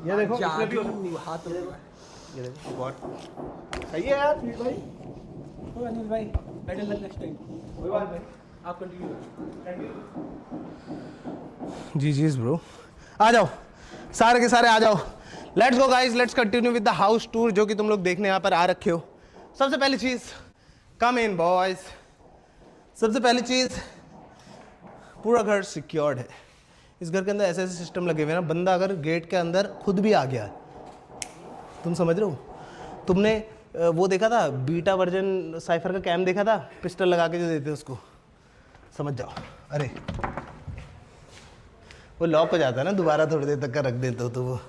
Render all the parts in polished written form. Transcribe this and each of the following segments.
ये देखो इसमें भी हाथ में ये देखो बहुत सही है यार भाई। अनिल भाई बेटर लक नेक्स्ट टाइम। कोई बात नहीं, आप कंटिन्यू। जी ब्रो, आ जाओ सारे के सारे आ जाओ। Let's go guys, let's continue with the house tour जो कि तुम लोग देखने यहाँ पर आ रखे हो। सबसे पहली चीज, कम इन बॉयज। सबसे पहली चीज, पूरा घर सिक्योर्ड है। इस घर के अंदर ऐसे ऐसे सिस्टम लगे हुए हैं ना, बंदा अगर गेट के अंदर खुद भी आ गया, तुम समझ रहे हो? तुमने वो देखा था बीटा वर्जन साइफर का कैम देखा था, पिस्टल लगा के जो देते उसको, समझ जाओ। अरे वो लॉक हो जाता है ना, दोबारा थोड़ी देर तक का रख देते हो तो वो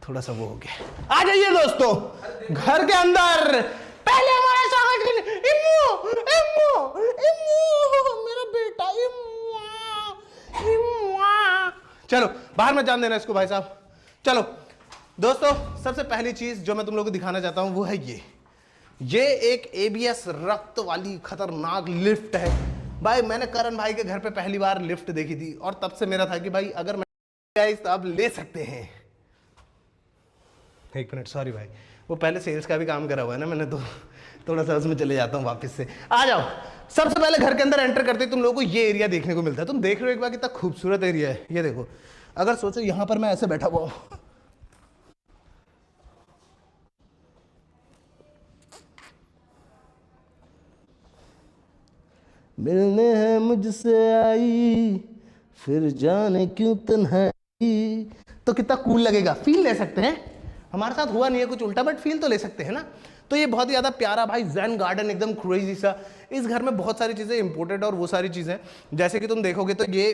थोड़ा सा वो हो गया। आ जाइए दोस्तों घर के अंदर। पहले हमारे स्वागत के लिए इम्मू इम्मू इम्मू मेरा बेटा इम्मू इम्मू। चलो बाहर मत जान देना इसको भाई साहब। चलो दोस्तों, सबसे पहली चीज जो मैं तुम लोगों को दिखाना चाहता हूं वो है ये एक ABS रक्त वाली खतरनाक लिफ्ट है भाई। मैंने करण भाई के घर पे पहली बार लिफ्ट देखी थी और तब से मेरा था कि भाई अगर मैं तो आप ले सकते हैं। एक मिनट, सॉरी भाई, वो पहले सेल्स का भी काम करा हुआ है ना मैंने, तो थोड़ा सा उसमें चले जाता हूँ वापस से। आ जाओ। सबसे पहले घर के अंदर एंटर करते तुम लोगों को ये एरिया देखने को मिलता है। तुम देख रहे हो एक बार कितना खूबसूरत एरिया है। ये देखो, अगर सोचो यहां पर मैं ऐसे बैठा हुआ हूं, मिलने है मुझसे आई फिर जाने क्यों तन्हाई, तो कितना कूल लगेगा। फील ले सकते हैं। हमारे साथ हुआ नहीं है कुछ उल्टा, बट फील तो ले सकते हैं ना। तो ये बहुत ही ज़्यादा प्यारा भाई जैन गार्डन, एकदम क्रेजी सा। इस घर में बहुत सारी चीज़ें इंपोर्टेड और वो सारी चीज़ें जैसे कि तुम देखोगे तो ये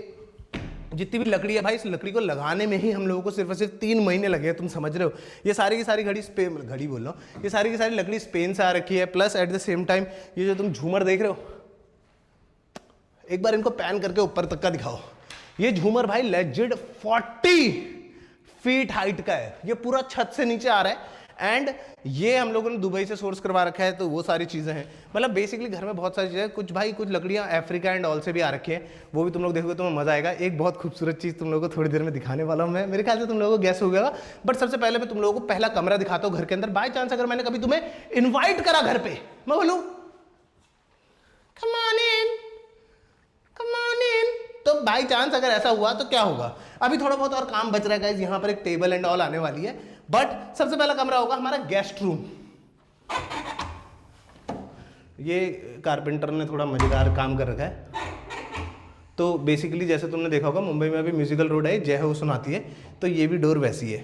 जितनी भी लकड़ी है भाई, इस लकड़ी को लगाने में ही हम लोगों को सिर्फ और सिर्फ 3 महीने लगे हैं। तुम समझ रहे हो? ये सारी की सारी घड़ी बोल रहा हूँ, ये सारी की सारी लकड़ी स्पेन से आ रखी है। Plus at the same time ये जो तुम झूमर देख रहे हो, एक बार इनको पैन करके ऊपर तक का दिखाओ। ये झूमर भाई लेजिड 40 फीट हाइट का है। ये पूरा छत से नीचे आ रहा है एंड ये हम लोगों ने दुबई से सोर्स करवा रखा है। तो वो सारी चीजें हैं, मतलब बेसिकली घर में बहुत सारी चीजें। कुछ भाई कुछ लकड़ियां अफ्रीका एंड ऑल से भी आ रखी है, वो भी तुम लोग देखोगे तो मजा आएगा। एक बहुत खूबसूरत चीज तुम लोगों को थोड़ी देर में दिखाने वाला हूं मैं, मेरे ख्याल से तुम लोगों को गैस हो गया। बट सबसे पहले मैं तुम लोगों को पहला कमरा दिखाता हूं घर के अंदर। बाय चांस अगर मैंने कभी तुम्हें इन्वाइट करा घर पे, मैं बोलूं कम ऑन इन, तो बाई चांस अगर ऐसा हुआ तो क्या होगा? अभी थोड़ा बहुत और काम बच रहा है गाइस, यहाँ पर एक टेबल एंड ऑल आने वाली है। बट सबसे पहला कमरा होगा हमारा गेस्ट रूम। ये कारपेंटर ने थोड़ा मजेदार काम कर रखा है। तो बेसिकली जैसे तुमने देखा होगा मुंबई में अभी म्यूजिकल रोड है, जय हो सुनाती है, तो ये भी डोर वैसी है।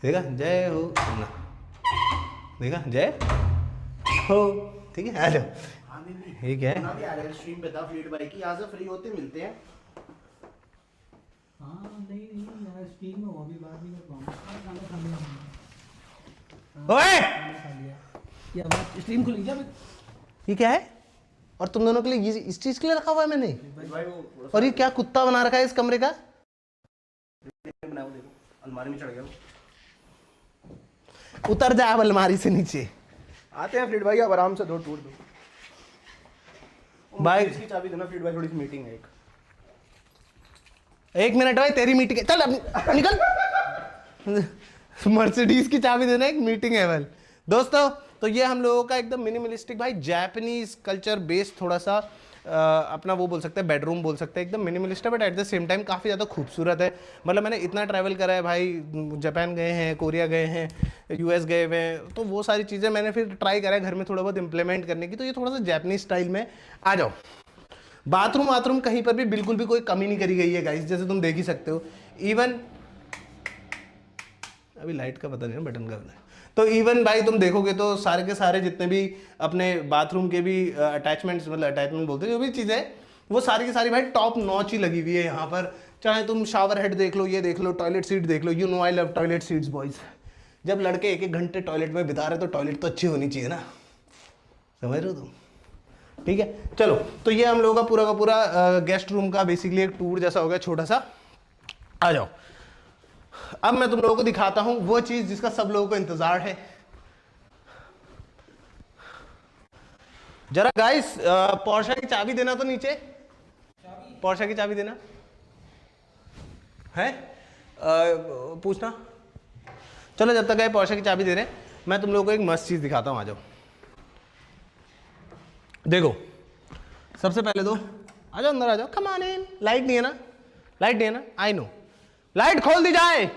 देखा जय हो सुना, देखा जय हो, ठीक है। आ जाओ। ठीक है, स्ट्रीम पे था फ्लीट भाई की, यहाँ से फ्री होते मिलते हैं। हाँ नहीं यार, स्ट्रीम में वो भी बात नहीं कर पाऊंगा। खाना खा लिया ओए क्या बात, स्ट्रीम खुल गया। ये क्या है? और तुम दोनों के लिए ये इस चीज के लिए रखा हुआ है मैंने? और ये क्या कुत्ता बना रखा है इस कमरे का? अलमारी में चढ़ गया, उतर जा अब अलमारी से नीचे। आते हैं फ्लीट भाई, अब आराम से दो टूर दो भाई। इसकी चाबी देना फ्लीट भाई, थोड़ी सी मीटिंग है। एक मिनट भाई, तेरी मीटिंग है, चल अब निकल। मर्सिडीज की चाबी देना, एक मीटिंग है। वेल दोस्तों, तो ये हम लोगों का एकदम मिनिमलिस्टिक भाई जापानीज कल्चर बेस्ड थोड़ा सा अपना वो बोल सकते हैं, बेडरूम बोल सकते हैं। एकदम मिनिमलिस्ट है but at the same time काफ़ी ज़्यादा खूबसूरत है। मतलब मैंने इतना ट्रैवल करा है भाई, जापान गए हैं, कोरिया गए हैं, US गए हुए हैं, तो वो सारी चीज़ें मैंने फिर ट्राई करा है घर में थोड़ा बहुत इंप्लीमेंट करने की। तो ये थोड़ा सा जापानीज स्टाइल में। आ जाओ। बाथरूम कहीं पर भी बिल्कुल भी कोई कमी नहीं करी गई है गाइस, जैसे तुम देख ही सकते हो। इवन अभी लाइट का पता नहीं है, बटन का पता है। तो इवन भाई तुम देखोगे तो सारे के सारे जितने भी अपने बाथरूम के भी अटैचमेंट्स, मतलब अटैचमेंट बोलते हैं, जो भी चीज़ें वो सारी की सारी भाई टॉप नॉच ही लगी हुई है यहाँ पर। चाहे तुम शावर हेड देख लो, ये देख लो, टॉयलेट सीट देख लो। You know I love toilet seats boys. जब लड़के 1-1 घंटे टॉयलेट में बिता रहे तो टॉयलेट तो अच्छी होनी चाहिए ना, समझ रहे हो तुम? ठीक है, चलो। तो ये हम लोगों का पूरा गेस्ट रूम का बेसिकली एक टूर जैसा हो गया छोटा सा। आ जाओ, अब मैं तुम लोगों को दिखाता हूं वो चीज जिसका सब लोगों को इंतजार है। जरा गाइस पोर्शा की चाबी देना तो नीचे, पोर्शा की चाबी देना। है पूछना। चलो जब तक है पोर्शे की चाबी दे रहे हैं, मैं तुम लोगों को एक मस्त चीज दिखाता हूँ, आ जाओ। देखो सबसे पहले तो आ जाओ अंदर, आ जाओ, कम ऑन इन। लाइट नहीं है ना, लाइट नहीं है ना, आई नो, लाइट खोल दी जाए।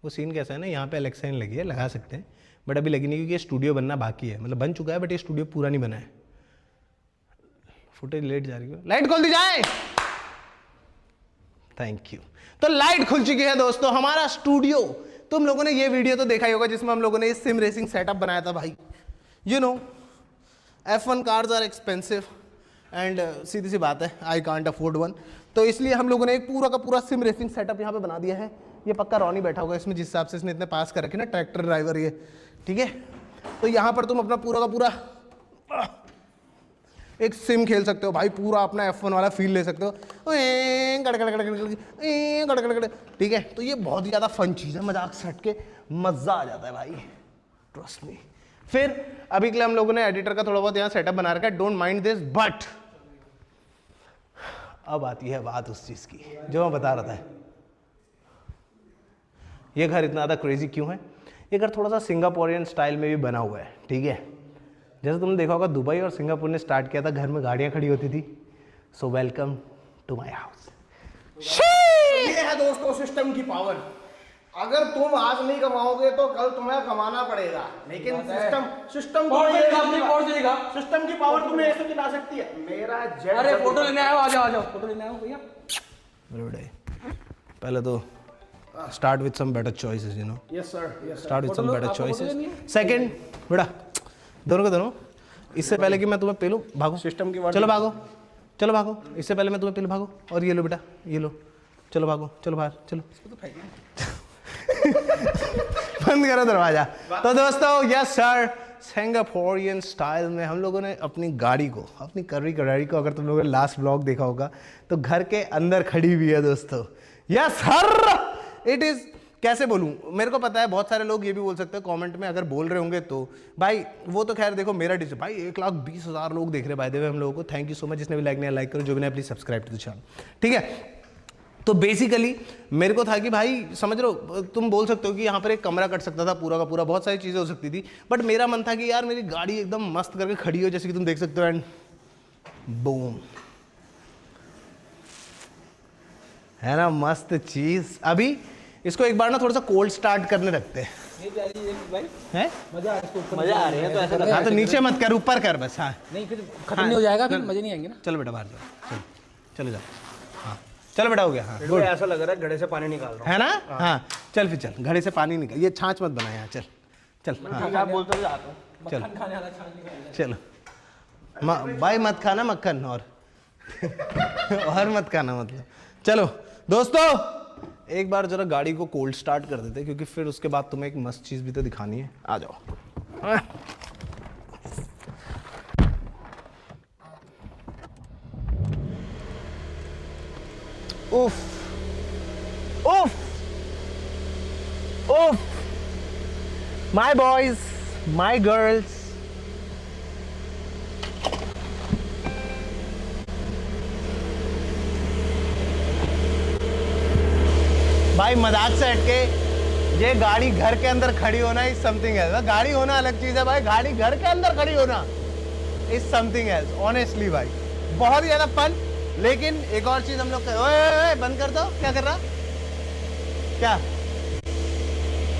वो सीन कैसा है ना, यहाँ पे एलेक्सा लगी है, लगा सकते हैं बट अभी लगी नहीं क्योंकि ये स्टूडियो बनना बाकी है, मतलब बन चुका है बट ये स्टूडियो पूरा नहीं बना है। फुटेज लेट जा रही है, लाइट खोल दी जाए। Thank you. तो लाइट खुल चुकी है दोस्तों, हमारा स्टूडियो। तुम लोगों ने ये वीडियो तो देखा ही होगा जिसमें हम लोगों ने सिम रेसिंग सेटअप बनाया था भाई। You know F1 cars are expensive and सीधी सी बात है, आई कांट अफोर्ड वन। तो इसलिए हम लोगों ने एक पूरा का पूरा सिम रेसिंग सेटअप यहाँ पे बना दिया है। ये पक्का रॉनी बैठा होगा इसमें, जिस हिसाब से इसने इतने पास कर रखे ना, ट्रैक्टर ड्राइवर ये, ठीक है। तो यहाँ पर तुम अपना पूरा का पूरा एक सिम खेल सकते हो भाई, पूरा अपना F1 वाला फील ले सकते हो, ठीक है। तो ये बहुत ही ज़्यादा फन चीज़ है, मजाक सट के मज़ा आ जाता है भाई, ट्रस्ट मी। फिर अभी के लिए हम लोगों ने एडिटर का थोड़ा बहुत यहाँ सेटअप बना रखा है, डोंट माइंड दिस, बट अब आती है बात उस चीज़ की जो मैं बता रहा था। ये घर इतना ज़्यादा क्रेजी क्यों है? ये घर थोड़ा सा सिंगापुरियन स्टाइल में भी बना हुआ है, ठीक है। जैसे तुमने देखा होगा दुबई और सिंगापुर ने स्टार्ट किया था, घर में गाड़ियाँ खड़ी होती थी। So welcome to my house. ये है दोस्तों सिस्टम की पावर। अगर तुम आज नहीं कमाओगे तो कल तुम्हें कमाना पड़ेगा, लेकिन सिस्टम की पावर तुम्हें ऐसे दिला सकती है। मेरा जेट, अरे फोटो लेने आयो, आ जाओ फोटो लेने आयो भैया। पहले तो start with some better choices, you know. Yes sir, start with some better choices. Second बेटा, दोनों के दोनों, इससे पहले कि मैं तुम्हें पेलूं, भागो सिस्टम की चलो भागो, चलो भागो, इससे पहले मैं तुम्हें पेलूं, भागो। और ये लो बेटा, ये लो, चलो भागो, चलो बाहर, चलो। बंद करो दरवाजा। तो दोस्तों यस सर, सिंगापुरियन स्टाइल में हम लोगों ने अपनी गाड़ी को, अपनी कर्री गाड़ी को, अगर तुम लोगों ने लास्ट व्लॉग देखा होगा तो घर के अंदर खड़ी हुई है दोस्तों। यस सर, इट इज, कैसे बोलूं, मेरे को पता है बहुत सारे लोग ये भी बोल सकते हैं कमेंट में, अगर बोल रहे होंगे तो भाई वो तो खैर देखो मेरा डिस भाई 1,20,000 लोग देख रहे बाय द वे हम लोगों को। Thank you so much. जिसने भी लाइक नहीं लाइक करो, जो भी नहीं please subscribe to the channel, ठीक है। तो बेसिकली मेरे को था कि भाई समझ रहे हो, तुम बोल सकते हो कि यहाँ पर एक कमरा कट सकता था पूरा का पूरा, बहुत सारी चीज़ें हो सकती थी, बट मेरा मन था कि यार मेरी गाड़ी एकदम मस्त करके खड़ी हो, जैसे कि तुम देख सकते हो, एंड बूम, है ना मस्त चीज़। अभी इसको एक बार ना थोड़ा सा कोल्ड स्टार्ट करने रखते हैं, हैं? मजा आ रही है तो ऐसा लगा। हाँ तो नीचे मत कर, ऊपर कर बस। हाँ नहीं फिर खत्म नहीं हो जाएगा, फिर मजे नहीं आएंगे ना। चलो बेटा बाहर जाओ, चलो चलो जाओ। हाँ चलो बेटा, हो गया। हाँ गुड, ऐसा लग रहा है घड़े से पानी निकाल रहा है ना। हाँ चल फिर चल, घड़े से पानी निकल, ये छाछ मत बना यहाँ, चल चल। हाँ हूँ। आप बोलते हुए आता हूँ। चल खाने वाला छान निकाल। चलो भाई, मत खाना मक्खन और और मत खाना, मतलब। चलो दोस्तों एक बार जरा गाड़ी को कोल्ड स्टार्ट कर देते, क्योंकि फिर उसके बाद तुम्हें एक मस्त चीज़ भी तो दिखानी है। आ जाओ। उफ उफ उफ, माय बॉयज, माय गर्ल्स, भाई मजाक से हटके, ये गाड़ी घर के अंदर खड़ी होना इज समथिंग एल्स। गाड़ी होना अलग चीज है भाई, गाड़ी घर के अंदर खड़ी होना इज समथिंग एल्स, ऑनेस्टली भाई बहुत ही ज्यादा फन। लेकिन एक और चीज हम लोग ओए बंद कर दो, क्या कर रहा, क्या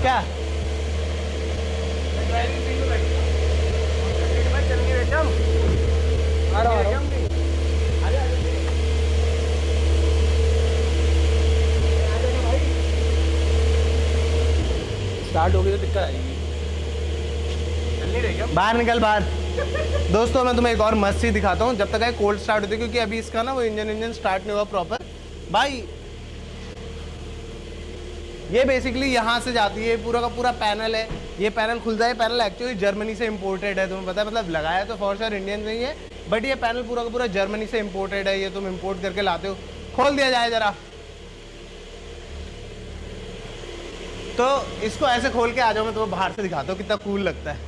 क्या स्टार्ट हो गई तो दिक्कत आएगी। बाहर निकल बाहर। दोस्तों मैं तुम्हें एक और मस्त चीज दिखाता हूँ, जब तक है कोल्ड स्टार्ट होती है, क्योंकि अभी इसका ना वो इंजन स्टार्ट नहीं हुआ प्रॉपर भाई। ये बेसिकली यहाँ से जाती है, पूरा का पूरा पैनल है, ये पैनल खुलता है। पैनल एक्चुअली जर्मनी से इंपोर्टेड है, तुम्हें पता है, मतलब लगाया तो फॉर श्योर इंडियन नहीं है, बट ये पैनल पूरा का पूरा जर्मनी से इंपोर्टेड है। ये तुम इंपोर्ट करके लाते हो। खोल दिया जाए जरा, तो इसको ऐसे खोल के आ जाओ, मैं तुम्हें बाहर से दिखाता हूँ कितना कूल लगता है।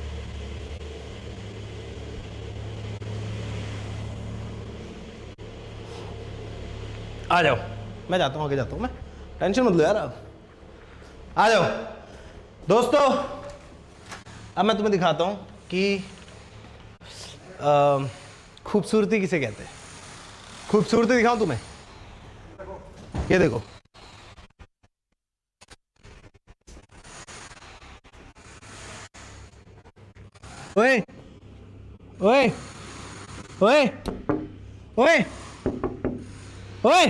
आ जाओ, मैं जाता हूँ, आगे जाता हूँ मैं, टेंशन मत लो यार आप। आ जाओ दोस्तों, अब मैं तुम्हें दिखाता हूँ कि खूबसूरती किसे कहते हैं। खूबसूरती दिखाऊं तुम्हें, ये देखो। ओए ओए ओए ओए ओए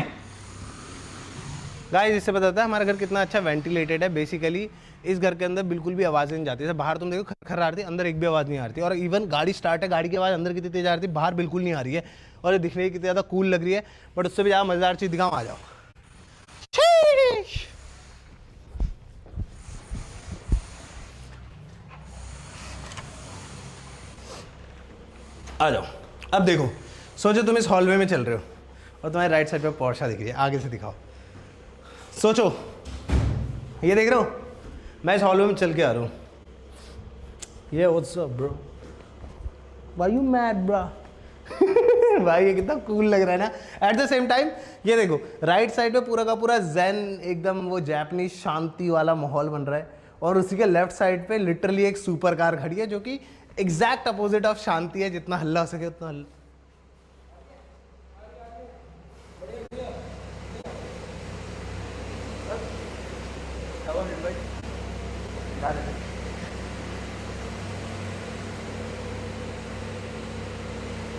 गाइस, इससे पता चलता है हमारा घर कितना अच्छा वेंटिलेटेड है। बेसिकली इस घर के अंदर बिल्कुल भी आवाज़ नहीं जाती। जैसे बाहर तुम देखो खर आ रही है, अंदर एक भी आवाज़ नहीं आ रही। और इवन गाड़ी स्टार्ट है, गाड़ी की आवाज़ अंदर कितनी तेज आ रही है, बाहर बिल्कुल नहीं आ रही है। और ये दिखने की कितनी ज़्यादा कूल लग रही है। बट उससे भी ज़्यादा मज़ेदार चीज़ दिखाऊं, आ जाओ। आ जाओ, अब देखो, सोचो तुम इस हॉलवे में चल रहे हो और तुम्हारे राइट साइड पे पोर्शा दिख रही है। आगे से दिखाओ, सोचो, ये देख रहे हो, मैं इस हॉलवे में चल के आ रहा हूँ। ये what's up bro, why you mad bro. भाई ये कितना कूल लग रहा है ना। एट द सेम टाइम ये देखो, राइट साइड पे पूरा का पूरा ज़ेन, एकदम वो जापानीज शांति वाला माहौल बन रहा है। और उसी के लेफ्ट साइड पे लिटरली एक सुपर कार खड़ी है, जो कि एग्जैक्ट अपोजिट ऑफ शांति है। जितना हल्ला हो सके उतना हल्ला।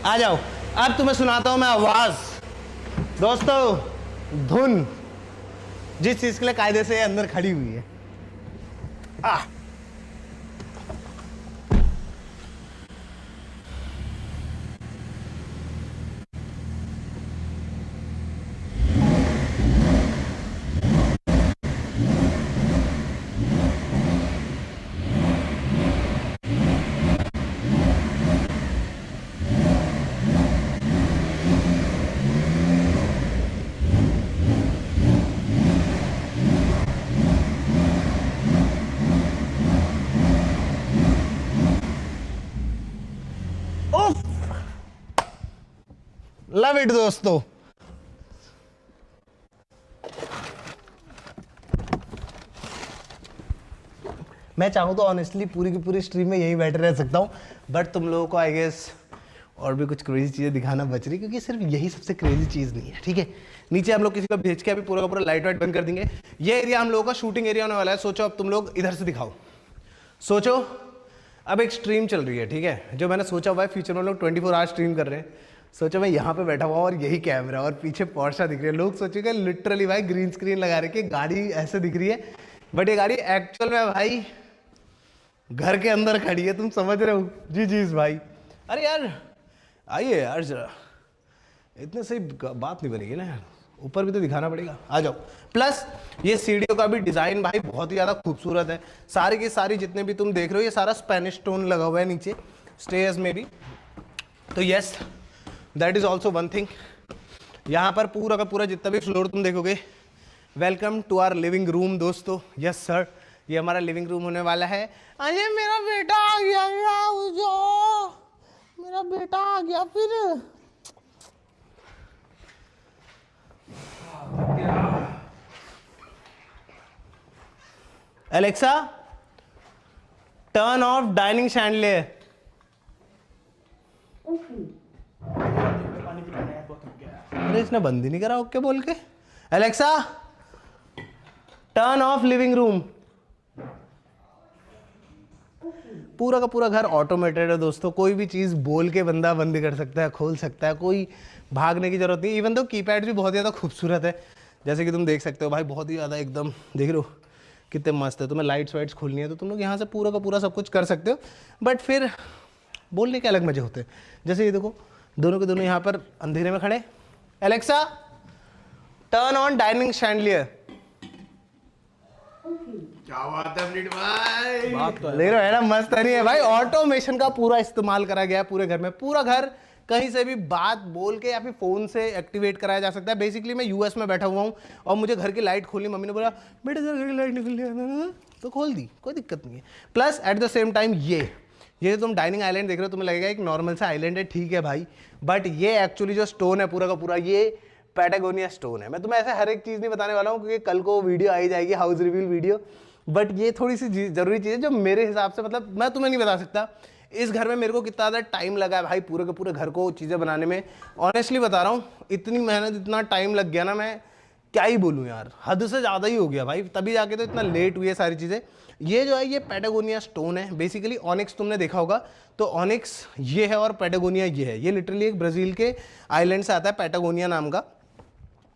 आ जाओ, अब तुम्हें सुनाता हूं मैं आवाज। दोस्तों, धुन जिस चीज के लिए कायदे से अंदर खड़ी हुई है। लव इट दोस्तों। मैं चाहूँ तो ऑनेस्टली पूरी की पूरी स्ट्रीम में यही बैठे रह सकता हूँ, बट तुम लोगों को आई गेस और भी कुछ क्रेजी चीज़ें दिखाना बच रही, क्योंकि सिर्फ यही सबसे क्रेजी चीज़ नहीं है। ठीक है, नीचे हम लोग किसी को भेज के अभी पूरा का पूरा लाइट वाइट बंद कर देंगे। ये एरिया हम लोगों का शूटिंग एरिया होने वाला है। सोचो अब तुम लोग इधर से दिखाओ। सोचो अब एक स्ट्रीम चल रही है, ठीक है, जो मैंने सोचा हुआ है फ्यूचर में लोग 24 आवर स्ट्रीम कर रहे हैं। सोचो मैं यहाँ पे बैठा हुआ और यही कैमरा और पीछे पोर्शा दिख रही है। लोग सोचेंगे लिटरली भाई ग्रीन स्क्रीन लगा रखी है, गाड़ी ऐसे दिख रही है, बट ये गाड़ी एक्चुअल में भाई घर के अंदर खड़ी है। तुम समझ रहे हो? जी जी भाई। अरे यार आइए यार जरा, इतने सही बात नहीं बनेगी ना यार, ऊपर भी तो दिखाना पड़ेगा। आ जाओ। प्लस ये सीढ़ियों का भी डिज़ाइन भाई बहुत ही ज़्यादा खूबसूरत है। सारी की सारी जितने भी तुम देख रहे हो ये सारा स्पेनिश स्टोन लगा हुआ है नीचे स्टेयर्स में भी। तो yes, that is also one thing. यहाँ पर पूरा का पूरा जितना भी फ्लोर तुम देखोगे, welcome to our living room दोस्तों। यस सर, ये हमारा लिविंग रूम होने वाला है। अरे मेरा बेटा आ गया, मेरा बेटा आ गया फिर। Alexa, turn off dining chandelier. अरे इसने बंद ही नहीं करा ओके बोल के। Alexa, turn off living room. पूरा का पूरा घर ऑटोमेटेड है दोस्तों। कोई भी चीज़ बोल के बंदा बंद कर सकता है, खोल सकता है, कोई भागने की जरूरत नहीं। इवन तो कीपैड भी बहुत ज़्यादा खूबसूरत है, जैसे कि तुम देख सकते हो भाई, बहुत ही ज़्यादा एकदम देख रहे हो कितने मस्त है। तुम्हें लाइट्स वाइट्स खोलनी है तो तुम लोग यहाँ से पूरा का पूरा सब कुछ कर सकते हो, बट फिर बोलने के अलग मजे होते हैं। जैसे ये देखो, दोनों के दोनों यहाँ पर अंधेरे में खड़े। Alexa, turn on dining chandelier. क्या बात है भाई, बात तो देख रहे हो है ना, मस्त नहीं है भाई। ऑटोमेशन का पूरा इस्तेमाल करा गया है पूरे घर में। पूरा घर कहीं से भी बात बोल के या फिर फ़ोन से एक्टिवेट कराया जा सकता है। बेसिकली मैं यूएस में बैठा हुआ हूँ और मुझे घर की लाइट खोलनी, मम्मी ने बोला बेटे जरा घर की लाइट निकल लिया, तो खोल दी, कोई दिक्कत नहीं है। Plus at the same time ये तुम डाइनिंग आइलैंड देख रहे हो, तुम्हें लगेगा एक नॉर्मल सा आइलैंड है, ठीक है भाई, बट ये एक्चुअली जो स्टोन है पूरा का पूरा, ये पैटागोनिया स्टोन है। मैं तुम्हें ऐसे हर एक चीज़ नहीं बताने वाला हूँ क्योंकि कल को वीडियो आई जाएगी, हाउस रिवील वीडियो, बट ये थोड़ी सी ज़रूरी चीज़ है जो मेरे हिसाब से, मतलब मैं तुम्हें नहीं बता सकता इस घर में मेरे को कितना ज़्यादा टाइम लगा है भाई पूरे के पूरे घर को चीज़ें बनाने में। ऑनेस्टली बता रहा हूँ, इतनी मेहनत, इतना टाइम लग गया ना, मैं क्या ही बोलूँ यार, हद से ज़्यादा ही हो गया भाई, तभी जाके तो इतना लेट हुई है सारी चीज़ें। ये जो है ये पैटागोनिया स्टोन है बेसिकली। ऑनिक्स तुमने देखा होगा, तो ऑनिक्स ये है और पैटागोनिया ये है। ये लिटरली एक ब्राज़ील के आइलैंड से आता है पैटागोनिया नाम का,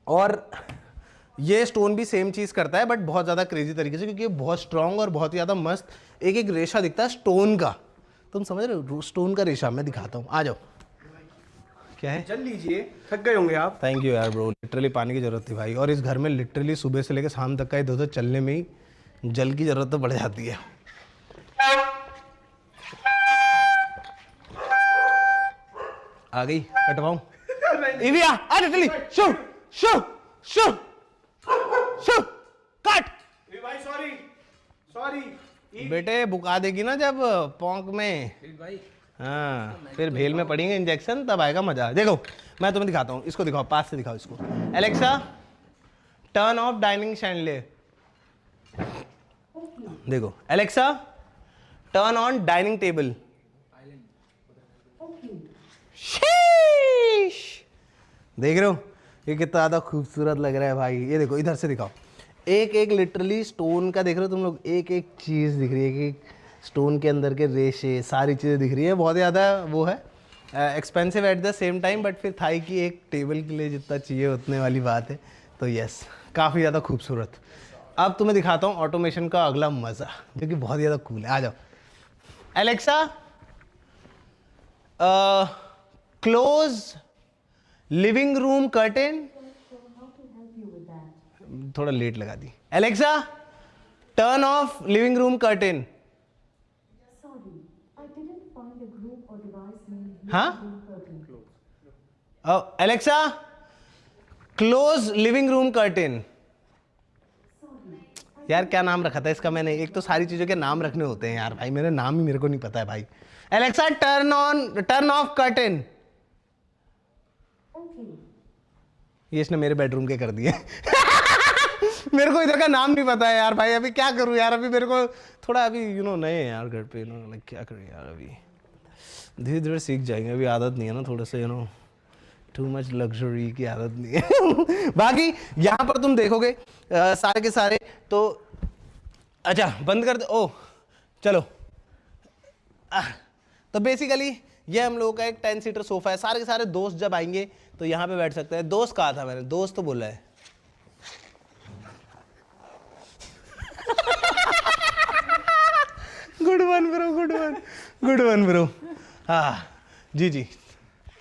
और ये स्टोन भी सेम चीज़ करता है बट बहुत ज़्यादा क्रेजी तरीके से, क्योंकि ये बहुत स्ट्रॉन्ग और बहुत ही ज़्यादा मस्त एक एक रेशा दिखता है स्टोन का। तुम समझ रहे हो, स्टोन का रेशा। मैं दिखाता हूँ, आ जाओ। क्या है, चल लीजिए, थक गए होंगे आप। थैंक यू यार ब्रो, लिटरली पानी की ज़रूरत थी भाई, और इस घर में लिटरली सुबह से लेकर शाम तक का इधर चलने में ही जल की ज़रूरत तो बढ़ जाती है। आ गई, कटवाऊं? इविया आ जल्दी, शू शू शू शू काट। भाई सॉरी बेटे बुका देगी ना जब पोंक में, भाई हाँ फिर भेल में पड़ेंगे इंजेक्शन, तब आएगा मजा। देखो मैं तुम्हें दिखाता हूँ, इसको दिखाओ, पास से दिखाओ इसको। Alexa turn off dining chandelier. देखो Alexa turn on dining table. देख रहे हो ये कितना ज़्यादा खूबसूरत लग रहा है भाई। ये देखो इधर से दिखाओ, एक एक लिटरली स्टोन का देख रहे हो तुम लोग, एक एक चीज़ दिख रही है कि स्टोन के अंदर के रेशे सारी चीज़ें दिख रही है। बहुत ज़्यादा वो है expensive at the same time, but फिर थाई की एक टेबल के लिए जितना चाहिए उतने वाली बात है। तो यस काफ़ी ज़्यादा खूबसूरत। अब तुम्हें दिखाता हूँ ऑटोमेशन का अगला मज़ा जो कि बहुत ज़्यादा कूल है। आ जाओ Alexa close living room curtain. थोड़ा लेट लगा दी। Alexa turn off living room curtain. हाँ Alexa close living room curtain. यार क्या नाम रखा था इसका मैंने, एक तो सारी चीजों के नाम रखने होते हैं यार भाई, मेरे नाम ही मेरे को नहीं पता है भाई। Alexa turn of curtain. ये इसने मेरे बेडरूम के कर दिए मेरे को इधर का नाम नहीं पता है यार भाई, अभी क्या करूं यार, अभी मेरे को थोड़ा अभी नए हैं यार घर पे, क्या करूं यार, अभी धीरे धीरे सीख जाएंगे, अभी आदत नहीं है ना, थोड़ा सा टू मच लग्जरी की आदत नहीं है बाकी यहाँ पर तुम देखोगे सारे के सारे तो अच्छा बंद कर दो। ओ चलो तो बेसिकली ये हम लोगों का एक 10 सीटर सोफा है। सारे के सारे दोस्त जब आएंगे तो यहाँ पे बैठ सकते हैं। दोस्त कहा था मैंने, दोस्त तो बोला है गुड वन ब्रो हाँ जी जी।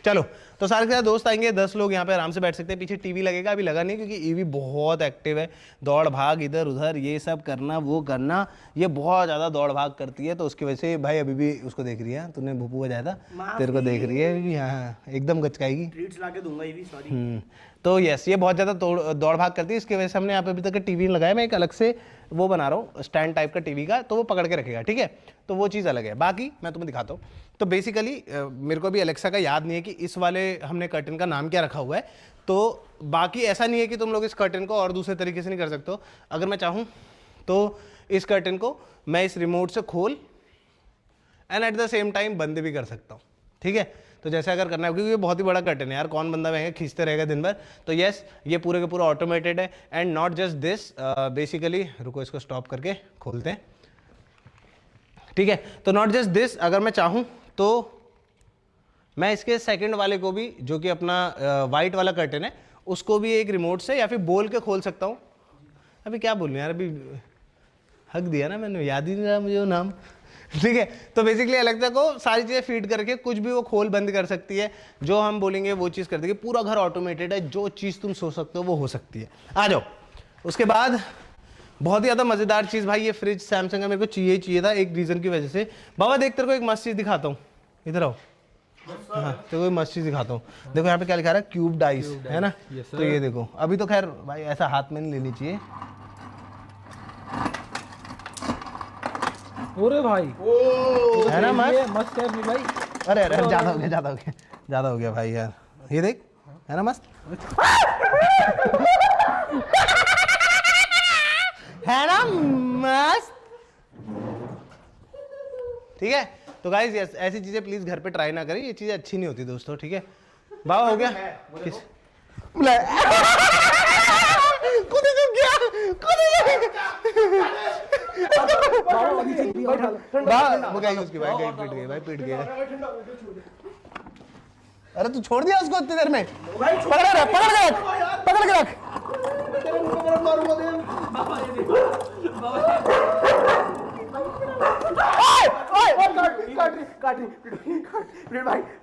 चलो तो सारे के सारे दोस्त आएंगे, 10 लोग यहाँ पे आराम से बैठ सकते हैं। पीछे टीवी लगेगा, अभी लगा नहीं क्योंकि ईवी बहुत एक्टिव है, दौड़ भाग इधर उधर ये सब करना वो करना, ये बहुत ज़्यादा दौड़ भाग करती है, तो उसकी वजह से भाई अभी भी उसको देख रही है, तूने भूपू बजाया था तेरे को देख रही है अभी भी, हाँ एकदम गचकाएगी। ट्रीट्स ला के दूंगा ईवी, सॉरी। तो यस ये बहुत ज़्यादा दौड़ भाग करती है, इसकी वजह से हमने यहाँ पे अभी तक टीवी लगाया। मैं एक अलग से वो बना रहा हूँ स्टैंड टाइप का टीवी का, तो वो पकड़ के रखेगा, ठीक है, तो वो चीज़ अलग है। बाकी मैं तुम्हें दिखाता हूँ। तो बेसिकली मेरे को अभी एलेक्सा का याद नहीं है कि इस वाले हमने कर्टन का नाम क्या रखा हुआ है, तो बाकी ऐसा नहीं है कि तुम लोग इस कर्टन को और दूसरे तरीके से नहीं कर सकते हो। अगर मैं चाहूँ तो इस कर्टन को मैं इस रिमोट से खोल and at the same time बंद भी कर सकता हूँ, ठीक है। तो जैसे अगर करना है, क्योंकि ये बहुत ही बड़ा कर्टन है यार, कौन बंदा रहेगा खींचते रहेगा दिन भर। तो यस ये पूरे का पूरा ऑटोमेटेड है and not just this, basically रुको इसको स्टॉप करके खोलते हैं, ठीक है। तो नॉट जस्ट दिस, अगर मैं चाहूँ तो मैं इसके सेकंड वाले को भी, जो कि अपना वाइट वाला कर्टन है, उसको भी एक रिमोट से या फिर बोल के खोल सकता हूँ। अभी क्या बोलूँ यार, अभी हक दिया ना मैंने, याद ही नहीं रहा मुझे वो नाम, ठीक है। तो बेसिकली एलेक्सा को सारी चीज़ें फीड करके कुछ भी वो खोल बंद कर सकती है, जो हम बोलेंगे वो चीज़ कर देगी। पूरा घर ऑटोमेटेड है, जो चीज़ तुम सोच सकते हो वो हो सकती है। आ जाओ उसके बाद बहुत ही ज़्यादा मज़ेदार चीज़ भाई, ये फ्रिज सैमसंग का मेरे को चाहिए था एक रीज़न की वजह से। बाबा देख तेरे को एक मस्त चीज़ दिखाता हूँ, इधर आओ। हाँ तेरे को एक मस्त चीज़ दिखाता हूँ। देखो यहाँ पे क्या लिखा रहा है, क्यूब डाइस है ना। तो ये देखो, अभी तो खैर भाई ऐसा हाथ में नहीं लेनी चाहिए। अरे भाई है ना मस्त मस्त है भाई। अरे ज़्यादा हो गया भाई यार, ये देख है ना मस्त? है ना मस्त? ठीक है, तो गाइस ऐसी चीजें प्लीज घर पे ट्राई ना करें, ये चीजें अच्छी नहीं होती दोस्तों, ठीक है? बाबा हो गया किस भाई पीट गया। अरे तू छोड़ दिया उसको इतनी देर में? पकड़ के रख, पकड़ के रख।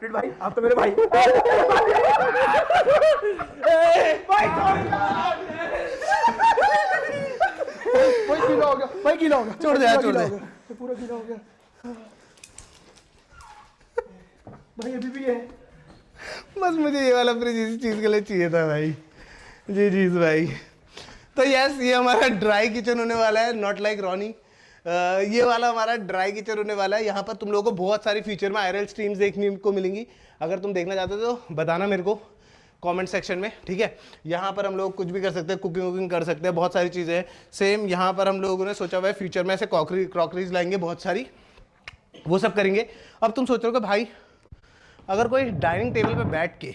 भाई आप तो मेरे भाई गीला हो गया भाई, गीला हो गया। छोड़ दे, पूरा गीला हो गया भाई, अभी भी है। बस मुझे ये वाला फ्रिज इसी चीज के लिए चाहिए था भाई। जी जी भाई। तो यस, ये हमारा ड्राई किचन होने वाला है, नॉट लाइक रॉनी। ये वाला हमारा ड्राई किचन होने वाला है। यहाँ पर तुम लोगों को बहुत सारी फीचर में आईआरएल स्ट्रीम्स देखने को मिलेंगी। अगर तुम देखना चाहते हो तो बताना मेरे को कमेंट सेक्शन में, ठीक है? यहाँ पर हम लोग कुछ भी कर सकते हैं, कुकिंग वुकिंग कर सकते हैं, बहुत सारी चीज़ें हैं। सेम यहाँ पर हम लोगों ने सोचा हुआ है फ्यूचर में ऐसे क्रॉकरीज लाएंगे बहुत सारी, वो सब करेंगे। अब तुम सोच रहे हो कि भाई अगर कोई डाइनिंग टेबल पे बैठ के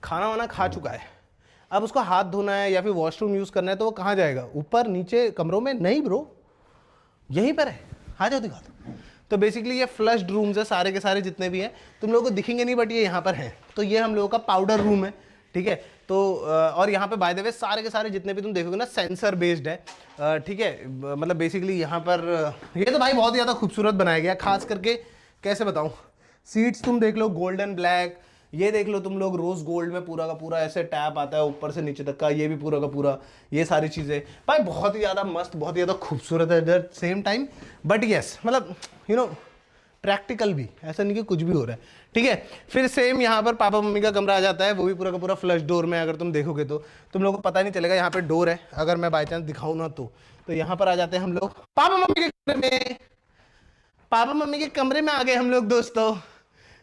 खाना वाना खा चुका है, अब उसको हाथ धोना है या फिर वॉशरूम यूज़ करना है, तो वो कहाँ जाएगा? ऊपर नीचे कमरों में? नहीं ब्रो, यहीं पर है, आ जाओ दिखा दो। तो बेसिकली ये फ्लश्ड रूम्स है सारे के सारे जितने भी हैं, तुम लोगों को दिखेंगे नहीं बट ये यहाँ पर हैं। तो ये हम लोगों का पाउडर रूम है, ठीक है? तो और यहाँ पे बाय द वे सारे के सारे जितने भी तुम देखोगे ना सेंसर बेस्ड है, ठीक है? मतलब बेसिकली यहाँ पर ये तो भाई बहुत ही ज़्यादा खूबसूरत बनाया गया, खास करके कैसे बताऊँ, सीट्स तुम देख लो गोल्डन ब्लैक, ये देख लो तुम लोग रोज गोल्ड में पूरा का पूरा ऐसे टैप आता है ऊपर से नीचे तक का, ये भी पूरा का पूरा, ये सारी चीज़ें भाई बहुत ही ज़्यादा मस्त, बहुत ही ज़्यादा खूबसूरत है at same time. But yes, मतलब यू नो प्रैक्टिकल भी, ऐसा नहीं कि कुछ भी हो रहा है, ठीक है? फिर सेम यहाँ पर पापा मम्मी का कमरा आ जाता है, वो भी पूरा का पूरा फ्लश डोर में। अगर तुम देखोगे तो तुम लोगों को पता नहीं चलेगा यहाँ पे डोर है, अगर मैं बाई चांस दिखाऊँ ना तो यहाँ पर आ जाते हैं हम लोग पापा मम्मी के कमरे में। पापा मम्मी के कमरे में आ गए हम लोग दोस्तों।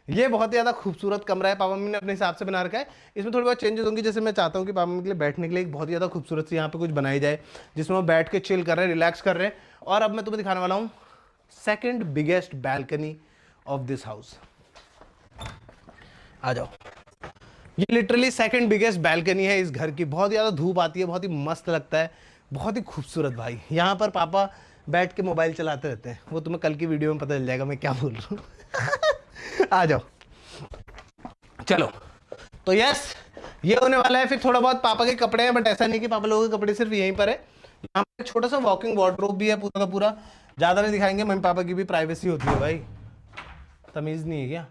ये बहुत ही ज़्यादा खूबसूरत कमरा है, पापा मम्मी ने अपने हिसाब से बना रखा है। इसमें थोड़ी बहुत चेंजेस होंगी, जैसे मैं चाहता हूँ कि पापा मम्मी के लिए बैठने के लिए एक बहुत ही ज़्यादा खूबसूरत सी यहाँ पे कुछ बनाई जाए, जिसमें वो बैठ के चिल कर रहे हैं, रिलैक्स कर रहे हैं। और अब मैं तुम्हें दिखाने वाला हूँ second biggest balcony of this house. आ जाओ, ये लिटरली सेकंड बिगेस्ट बैल्कनी है इस घर की। बहुत ज़्यादा धूप आती है, बहुत ही मस्त लगता है, बहुत ही खूबसूरत भाई। यहाँ पर पापा बैठ के मोबाइल चलाते रहते हैं, वो तुम्हें कल की वीडियो में पता चल जाएगा मैं क्या बोल रहा हूँ। आ जाओ, चलो। तो यस, ये होने वाला है। फिर थोड़ा बहुत पापा के कपड़े हैं, बट ऐसा नहीं कि पापा लोगों के कपड़े सिर्फ यहीं पर है। यहाँ पर एक छोटा सा वॉकिंग वार्डरोब भी है पूरा का पूरा, ज़्यादा नहीं दिखाएंगे, मम्मी पापा की भी प्राइवेसी होती है भाई। तमीज़ नहीं है क्या?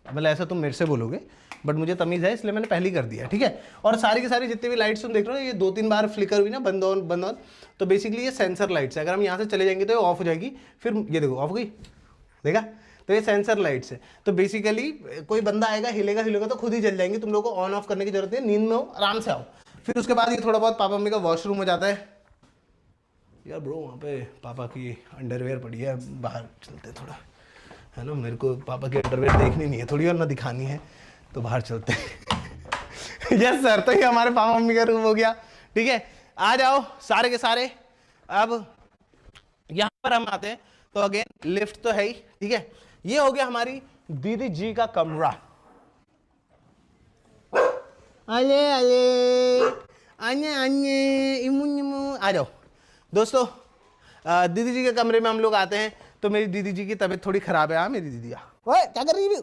मतलब ऐसा तुम मेरे से बोलोगे, बट मुझे तमीज़ है, इसलिए मैंने पहले ही कर दिया, ठीक है? और सारी की सारी जितनी भी लाइट्स तुम देख रहे हो, ये 2-3 बार फ्लिकर हुई ना, बंद ऑन। तो बेसिकली ये सेंसर लाइट्स है, अगर हम यहाँ से चले जाएंगे तो ये ऑफ हो जाएगी, फिर ये देखो ऑफ हो गई, देखा? तो ये सेंसर लाइट्स है। तो बेसिकली कोई बंदा आएगा, हिलेगा तो खुद ही जल जाएंगे, तुम लोगों को ऑन ऑफ करने की जरूरत है। नींद में हो, आराम से आओ। फिर उसके बाद ये थोड़ा बहुत पापा मम्मी का वॉशरूम हो जाता है। यार ब्रो, वहाँ पे पापा की अंडरवेयर पड़ी है, बाहर चलते थोड़ा, है ना? मेरे को पापा की अंडरवेयर देखनी नहीं है थोड़ी, और ना दिखानी है, तो बाहर चलते हैं। यस सर, तो ये हमारे पापा मम्मी का रूम हो गया, ठीक है? आ जाओ सारे के सारे। अब यहाँ पर हम आते हैं, तो अगेन लिफ्ट तो है ही, ठीक है? ये हो गया हमारी दीदी जी का कमरा। अले अले अन्य अन्य इमू, आ जाओ दोस्तों। दीदी जी के कमरे में हम लोग आते हैं। तो मेरी दीदी जी की तबीयत थोड़ी खराब है। हाँ मेरी दीदी, ओए क्या कर रही है?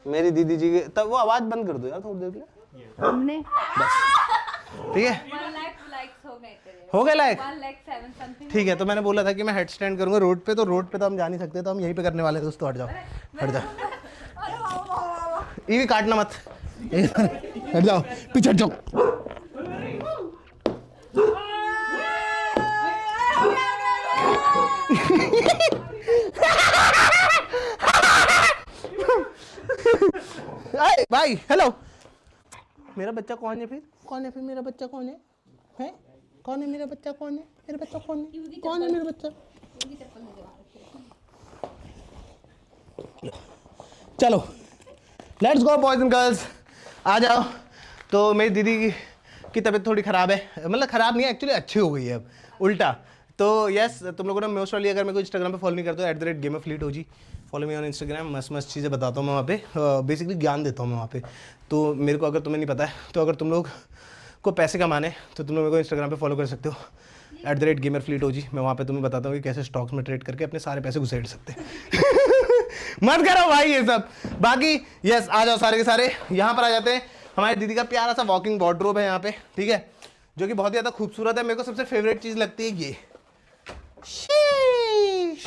मेरी दीदी जी के, तब वो आवाज बंद कर दो यार थोड़ी देर के लिए। हमने बस, ठीक है? 1 लाख लाइक्स हो गए तेरे। हो गए लाइक? 1 लाख 7 समथिंग। ठीक है, तो मैंने बोला था कि मैं हेड स्टैंड करूंगा रोड पे, तो रोड पे तो हम जा नहीं सकते, तो हम यहीं पे करने वाले हैं दोस्तों। हट जाओ, हट जाओ, ये भी काटना मत, हट जाओ, पीछे हट जाओ। भाई हेलो, मेरा बच्चा कौन है फिर? कौन है फिर मेरा बच्चा? कौन है? हैं? कौन है मेरा बच्चा? कौन है मेरा बच्चा? कौन है? कौन है मेरा बच्चा? चलो let's go boys and girls, आ जाओ। तो मेरी दीदी की तबीयत थोड़ी ख़राब है, मतलब ख़राब नहीं है एक्चुअली, अच्छी हो गई है अब, उल्टा। तो यस, तुम लोगों ने मोस्ट वाली अगर मेरे को इंस्टाग्राम पे फॉलो नहीं करते हो @gamerfleet follow me on Instagram. मस्त मस्त चीज़ें बताता हूँ मैं वहाँ पे, बेसिकली ज्ञान देता हूँ मैं वहाँ पे। तो मेरे को अगर तुम्हें नहीं पता है, तो अगर तुम लोग को पैसे कमाने तो तुम लोग मेरे को इंस्टाग्राम पे फॉलो कर सकते हो @gamerfleet। मैं वहाँ पे तुम्हें बताता हूँ कि कैसे स्टॉक्स में ट्रेड करके अपने सारे पैसे घुसेड़ सकते हैं। मत करो भाई ये सब। बाकी यस, आ जाओ सारे के सारे, यहाँ पर आ जाते हैं। हमारी दीदी का प्यारा सा वॉकिंग वार्डरोब है यहाँ पे, ठीक है, जो कि बहुत ही ज़्यादा खूबसूरत है। मेरे को सबसे फेवरेट चीज़ लगती है ये। शीश,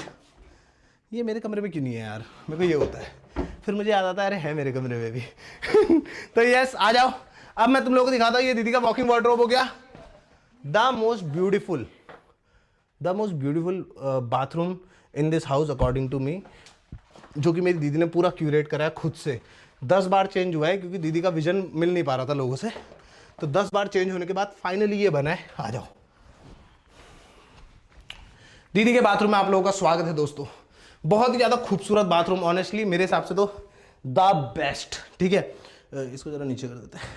ये मेरे कमरे में क्यों नहीं है यार, मेरे को ये होता है, फिर मुझे याद आता है अरे है मेरे कमरे में भी। तो यस, आ जाओ। अब मैं तुम लोगों को दिखाता हूँ, ये दीदी का वॉकिंग वार्डरोब हो गया। The most beautiful bathroom in this house according to me, जो कि मेरी दीदी ने पूरा क्यूरेट करा है खुद से। 10 बार चेंज हुआ है क्योंकि दीदी का विजन मिल नहीं पा रहा था लोगों से, तो 10 बार चेंज होने के बाद फाइनली ये बना है। आ जाओ, दीदी के बाथरूम में आप लोगों का स्वागत है दोस्तों। बहुत ही ज़्यादा खूबसूरत बाथरूम, ऑनेस्टली मेरे हिसाब से तो द बेस्ट, ठीक है। इसको जरा नीचे कर देते हैं।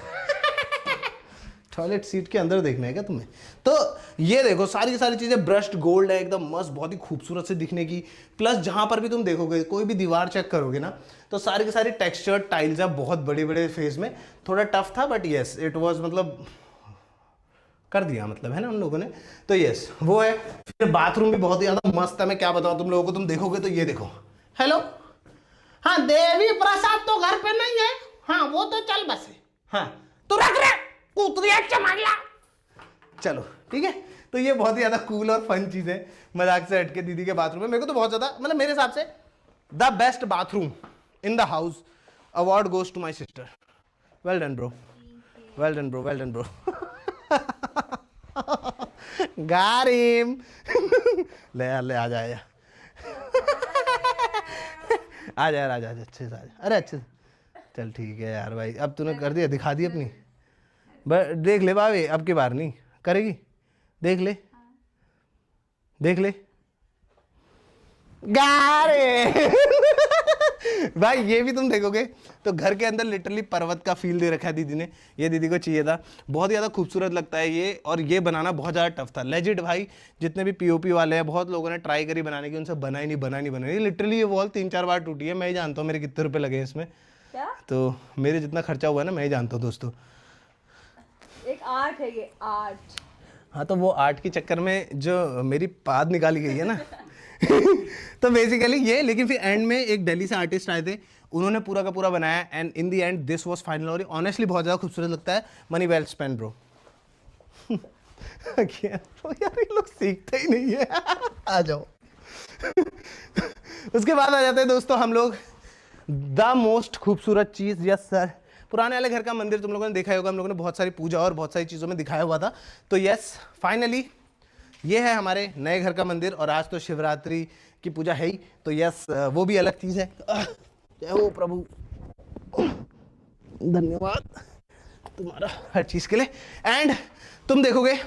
टॉयलेट सीट के अंदर देखना है क्या तुम्हें? तो ये देखो, सारी की सारी चीज़ें ब्रश्ड गोल्ड है, एकदम मस्त, बहुत ही खूबसूरत से दिखने की। प्लस जहाँ पर भी तुम देखोगे, कोई भी दीवार चेक करोगे ना, तो सारी की सारी टेक्सचर्ड टाइल्स है, बहुत बड़े बड़े फेज में। थोड़ा टफ था बट येस इट वाज, मतलब कर दिया, मतलब है ना उन लोगों ने। तो येस वो है। फिर बाथरूम भी बहुत ही ज़्यादा मस्त है, मैं क्या बताऊँ तुम लोगों को, तुम देखोगे तो ये देखो। हेलो, हाँ देवी प्रसाद तो घर पे नहीं है, हाँ वो तो चल बसे, हाँ तू रख रहे चलो ठीक है। तो ये बहुत ही ज़्यादा कूल और फन चीज़ है, मजाक से हटके दीदी के बाथरूम में। मेरे को तो बहुत ज़्यादा, मतलब मेरे हिसाब से the best bathroom in the house, award goes to my sister. Well done bro, well done bro, well done bro. गारिम। ले यार, ले आ जा यार, आ जा यार, आ जा अच्छे से आ जा। अरे अच्छे से चल, ठीक है यार भाई, अब तूने कर दिया, दिखा दी अपनी। देख ले भाभी, अब की बार नहीं करेगी, देख ले, देख ले। गारे। भाई ये भी तुम देखोगे तो घर के अंदर लिटरली पर्वत का फील दे रखा है दीदी ने, ये दीदी को चाहिए था। बहुत ही ज़्यादा खूबसूरत लगता है ये, और ये बनाना बहुत ज़्यादा टफ था, लेजिट भाई। जितने भी पीओपी वाले हैं, बहुत लोगों ने ट्राई करी बनाने की, उनसे बना ही नहीं। लिटरली ये वॉल 3-4 बार टूटी है। मैं ही जानता हूँ मेरे कितने रुपए लगे इसमें, तो मेरे जितना खर्चा हुआ है ना, मैं ही जानता हूँ दोस्तों। एक आर्ट है ये, आर्ट। हाँ, तो वो आर्ट के चक्कर में जो मेरी पाद निकाली गई है ना। तो बेसिकली ये, लेकिन फिर एंड में एक दिल्ली से आर्टिस्ट आए थे, उन्होंने पूरा का पूरा बनाया, and in the and this was final. और ऑनेस्टली बहुत ज़्यादा खूबसूरत लगता है। Money well spend bro. यार ये लोग सीखते ही नहीं है। आ जाओ। उसके बाद आ जाते हैं दोस्तों हम लोग द मोस्ट खूबसूरत चीज़। यस सर, पुराने वाले घर का मंदिर तुम लोगों ने देखा ही होगा, हम लोगों ने बहुत सारी पूजा और बहुत सारी चीज़ों में दिखाया हुआ था। तो यस फाइनली ये है हमारे नए घर का मंदिर, और आज तो शिवरात्रि की पूजा है ही, तो यस वो भी अलग चीज़ है। जय हो प्रभु, धन्यवाद तुम्हारा हर चीज़ के लिए। एंड तुम देखोगे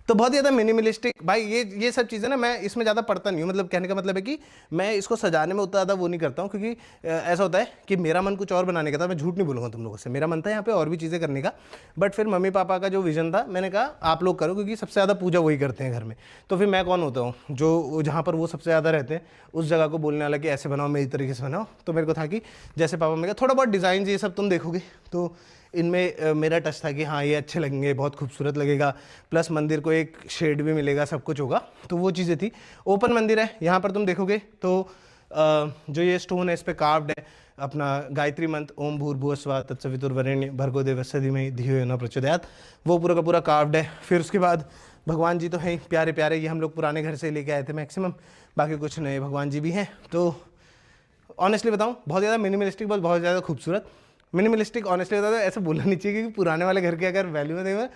तो बहुत ही ज़्यादा मिनिमलिस्टिक भाई, ये सब चीज़ें ना, मैं इसमें ज़्यादा पढ़ता नहीं हूँ। मतलब कहने का मतलब है कि मैं इसको सजाने में उतना ज़्यादा वो नहीं करता हूँ, क्योंकि ऐसा होता है कि मेरा मन कुछ और बनाने का था। मैं झूठ नहीं बोलूँगा तुम लोगों से, मेरा मन था यहाँ पे और भी चीज़ें करने का, बट फिर मम्मी पापा का जो विजन था, मैंने कहा आप लोग करो, क्योंकि सबसे ज़्यादा पूजा वही करते हैं घर में। तो फिर मैं कौन होता हूँ जो जहाँ पर वो सबसे ज़्यादा रहते हैं, उस जगह को बोलने वाला कि ऐसे बनाओ, मेरी तरीके से बनाओ। तो मेरे को था कि जैसे पापा में थोड़ा बहुत डिज़ाइन ये सब तुम देखोगे तो इनमें मेरा टच था कि हाँ ये अच्छे लगेंगे, बहुत खूबसूरत लगेगा, प्लस मंदिर को एक शेड भी मिलेगा, सब कुछ होगा। तो वो चीज़ें थी। ओपन मंदिर है, यहाँ पर तुम देखोगे तो जो ये स्टोन है इस पर कार्व्ड है अपना गायत्री मंत्र, ओम भूर्भुवस्सुवः तत्सवितुर्वरेण्य भर्गो देवस्य धीमहि धियो यो न प्रचोदयात्, वो पूरा का पूरा कार्व्ड है। फिर उसके बाद भगवान जी तो हैं प्यारे प्यारे, ये हम लोग पुराने घर से लेके आए थे मैक्सिमम, बाकी कुछ नए भगवान जी भी हैं। तो ऑनेस्टली बताऊँ बहुत ज़्यादा मिनिमलिस्टिक, बहुत ज़्यादा खूबसूरत। मिनिमलिस्टिक ऑनेस्टली बता दो, ऐसे बोलना नहीं चाहिए, क्योंकि पुराने वाले घर के अगर वैल्यू में देखो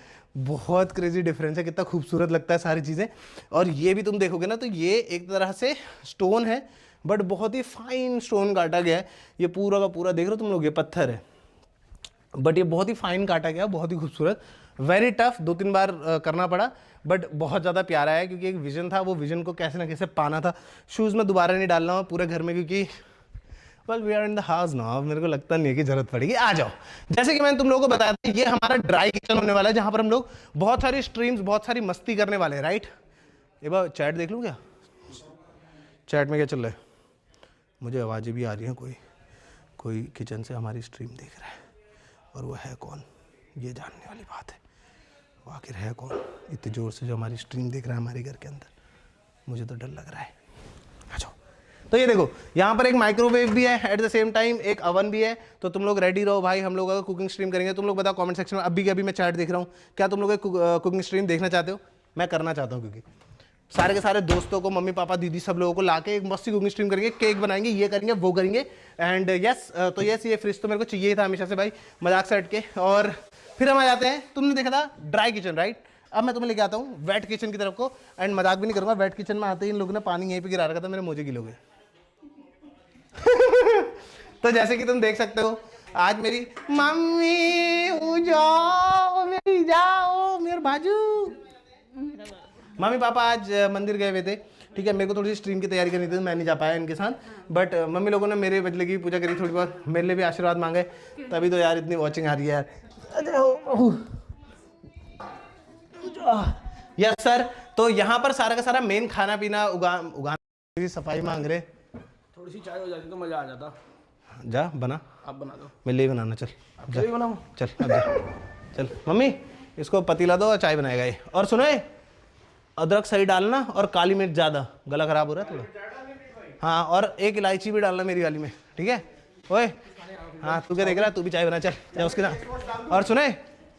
बहुत क्रेजी डिफरेंस है, कितना खूबसूरत लगता है सारी चीज़ें। और ये भी तुम देखोगे ना, तो ये एक तरह से स्टोन है, बट बहुत ही फाइन स्टोन काटा गया है। ये पूरा का पूरा देख रहे हो तुम लोग, ये पत्थर है, बट ये बहुत ही फाइन काटा गया, बहुत ही खूबसूरत। वेरी टफ, 2-3 बार करना पड़ा, बट बहुत ज़्यादा प्यारा है, क्योंकि एक विजन था, वो विजन को कैसे ना कैसे पाना था। शूज़ में दोबारा नहीं डालना हो पूरे घर में, क्योंकि well we are in the house now, मेरे को लगता नहीं है कि जरूरत पड़ेगी। आ जाओ। जैसे कि मैंने तुम लोगों को बताया था, ये हमारा ड्राई किचन होने वाला है, जहां पर हम लोग बहुत सारी स्ट्रीम्स, बहुत सारी मस्ती करने वाले हैं, राइट। ये बार चैट देख लूँ क्या, चैट में क्या चल रहा है? मुझे आवाज़ें भी आ रही हैं, कोई किचन से हमारी स्ट्रीम देख रहा है, और वो है कौन, ये जानने वाली बात है। वो आखिर है कौन इतनी ज़ोर से जो हमारी स्ट्रीम देख रहा है हमारे घर के अंदर? मुझे तो डर लग रहा है। अच्छा, तो ये देखो, यहाँ पर एक माइक्रोवेव भी है, एट द सेम टाइम एक अवन भी है। तो तुम लोग रेडी रहो भाई, हम लोग अगर कुकिंग स्ट्रीम करेंगे। तुम लोग बताओ कमेंट सेक्शन में, अभी के अभी मैं चैट देख रहा हूँ, क्या तुम लोग कुकिंग स्ट्रीम देखना चाहते हो? मैं करना चाहता हूँ, क्योंकि सारे के सारे दोस्तों को, मम्मी पापा दीदी सब लोगों को लाके एक मस्ती कुकिंग स्ट्रीम करेंगे, केक बनाएंगे, ये करेंगे वो करेंगे। एंड यस, तो यस, ये फ्रिज तो मेरे को चाहिए था हमेशा से भाई, मजाक से हट के। और फिर हम आ जाते हैं, तुमने देखा था ड्राई किचन, राइट। अब मैं तुम्हें लेके आता हूँ वेट किचन की तरफ को। एंड मजाक भी नहीं करूँगा, वेट किचन में आते ही इन लोगों ने पानी यहीं पे गिरा रखा था, मेरे मोजे गिलोगे। तो जैसे कि तुम देख सकते हो, आज मेरी मम्मी जाओ मेरी, जाओ मेरे बाजू, मम्मी पापा आज मंदिर गए हुए थे, ठीक है। मेरे को थोड़ी सी स्ट्रीम की तैयारी करनी थी, मैं नहीं जा पाया इनके साथ, बट मम्मी लोगों ने मेरे बदले की पूजा करी थोड़ी बहुत, मेरे लिए भी आशीर्वाद मांगे, तभी तो यार इतनी वॉचिंग आ रही है यार। यस सर, तो यहाँ पर सारा का सारा मेन खाना पीना उगाना, सफाई मांग रहे। थोड़ी सी चाय हो जाती तो मजा आ जाता। जा बना, आप बना दो। मेरे लिए बनाना, चल जा बनाऊं? चल अब जा। चल मम्मी, इसको पतीला दो और चाय बनाएगा ये। और सुनो, अदरक सही डालना और काली मिर्च ज़्यादा, गला खराब हो रहा है थोड़ा। हाँ, और एक इलायची भी डालना मेरी वाली में, ठीक है। ओए हाँ, तू क्या देख रहा है, तू भी चाय बना, चल जा उसके साथ। और सुने,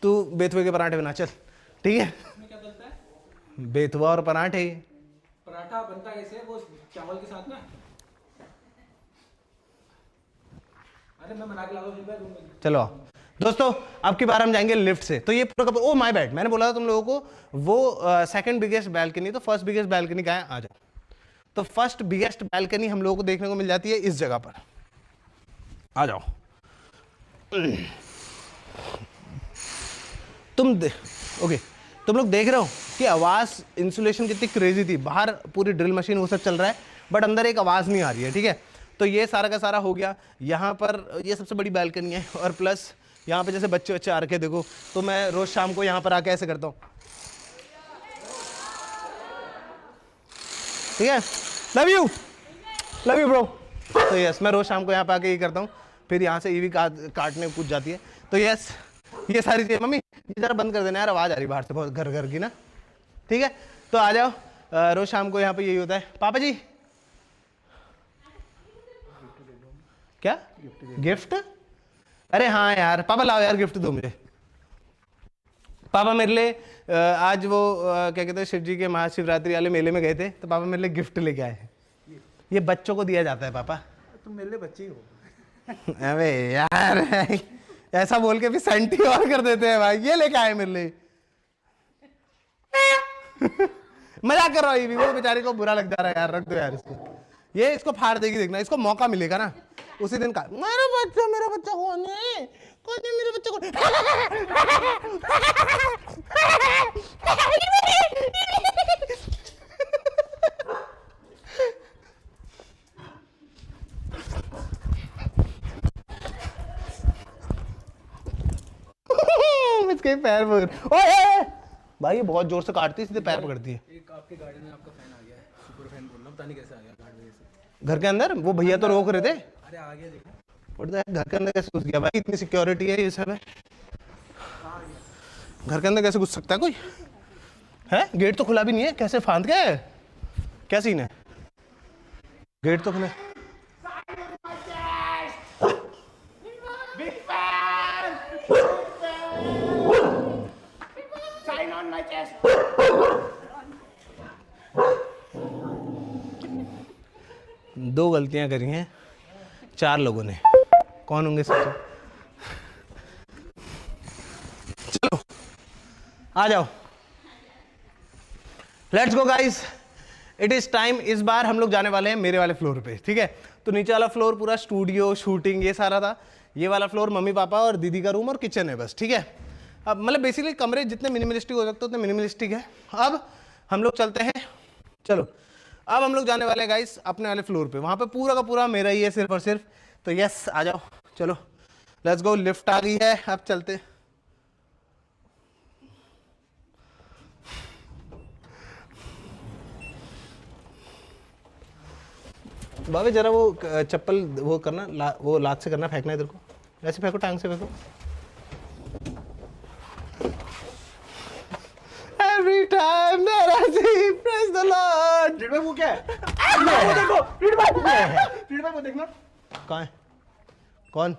तू बेथुए के पराठे बना, चल ठीक है। बेथुआ और पराठे, पराठा बनता कैसे वो चावल के साथ ना? अरे मैं बना के ला दूं। चलो दोस्तों, अब की बार हम जाएंगे लिफ्ट से। तो ये पूरा, ओ माय बैड, मैंने बोला था तुम लोगों को वो सेकंड बिगेस्ट बैल्कनी, तो फर्स्ट बिगेस्ट बैल्कनी कहाँ है? आ जाओ। तो फर्स्ट बिगेस्ट बैल्कनी हम लोगों को देखने को मिल जाती है इस जगह पर, आ जाओ। ओके, तुम लोग देख रहे हो कि आवाज़ इंसुलेशन कितनी क्रेजी थी, बाहर पूरी ड्रिल मशीन वो सब चल रहा है, बट अंदर एक आवाज़ नहीं आ रही है, ठीक है। तो ये सारा का सारा हो गया। यहाँ पर ये सबसे बड़ी बैल्कनी है, और प्लस यहाँ पे जैसे बच्चे आ रखे देखो, तो मैं रोज़ शाम को यहाँ पर आके ऐसे करता हूँ, ठीक है। Love you bro. तो यस, मैं रोज़ शाम को यहाँ पे आके ये करता हूँ, फिर यहाँ से ईवी काटने कूद जाती है। तो यस, ये सारी चीज़ें। मम्मी ये जरा बंद कर देना यार, आवाज़ आ रही बाहर से बहुत घर घर की ना, ठीक है। तो आ जाओ, रोज़ शाम को यहाँ पे यही होता है। पापा जी क्या गिफ्ट? अरे हाँ यार, पापा लाओ यार गिफ्ट दो मुझे। पापा मेरे लिए आज वो क्या कहते हैं, शिव जी के महाशिवरात्रि वाले मेले में गए थे, तो पापा मेरे लिए गिफ्ट लेके आए हैं। ये बच्चों को दिया जाता है पापा। तुम मेरे लिए बच्चे ही हो। अबे यार, ऐसा बोल के भी सेंटी और कर देते हैं भाई। ये लेके आए मेरे लिए। मजाक कर रहा हूँ, ये भी वो बेचारे को बुरा लग जा रहा है यार, रख दो यार इसको। ये इसको फाड़ देगी, देखना, इसको मौका मिलेगा ना उसी दिन का। मेरा बच्चा कौन है? कौन है मेरे बच्चे को? इसके पैर पकड़, ओए भाई ये बहुत जोर से काटती है, सीधे पैर पकड़ती है। एक आपके गाड़ी में आपका फैन आ गया है, सुपर फैन बोल रहा हूं, पता नहीं कैसे आ गया गाड़ी में से। घर के अंदर वो भैया तो रोक रहे थे। अरे आ गया देखो। पड़ता है घर के अंदर कैसे घुस गया भाई? इतनी सिक्योरिटी है ये सब है, घर के अंदर कैसे घुस सकता है कोई? है गेट तो खुला भी नहीं है, कैसे फांद गया है? क्या सीन है? गेट तो खुला। दो गलतियां करी हैं 4 लोगों ने, कौन होंगे सब? चलो आ जाओ, let's go guys, it is time. इस बार हम लोग जाने वाले हैं मेरे वाले फ्लोर पे, ठीक है। तो नीचे वाला फ्लोर पूरा स्टूडियो, शूटिंग, ये सारा था। ये वाला फ्लोर मम्मी पापा और दीदी का रूम और किचन है बस, ठीक है। अब मतलब बेसिकली कमरे जितने मिनिमलिस्टिक हो सकते उतने मिनिमलिस्टिक है। अब हम लोग चलते हैं, चलो अब हम लोग जाने वाले हैं गाइस अपने वाले फ्लोर पे। वहाँ पे पूरा का पूरा मेरा ही है सिर्फ और सिर्फ, तो यस आ जाओ, चलो लेट्स गो, लिफ्ट आ गई है, अब चलते। बाबे जरा वो चप्पल वो करना, वो लात से करना, फेंकना इधर को, ऐसे फेंको, टांग से फेंको। Every time that I see, praise the Lord. Read भाई वो क्या है? वो देखो, रीड भाई वो देखना। कहाँ है? कौन?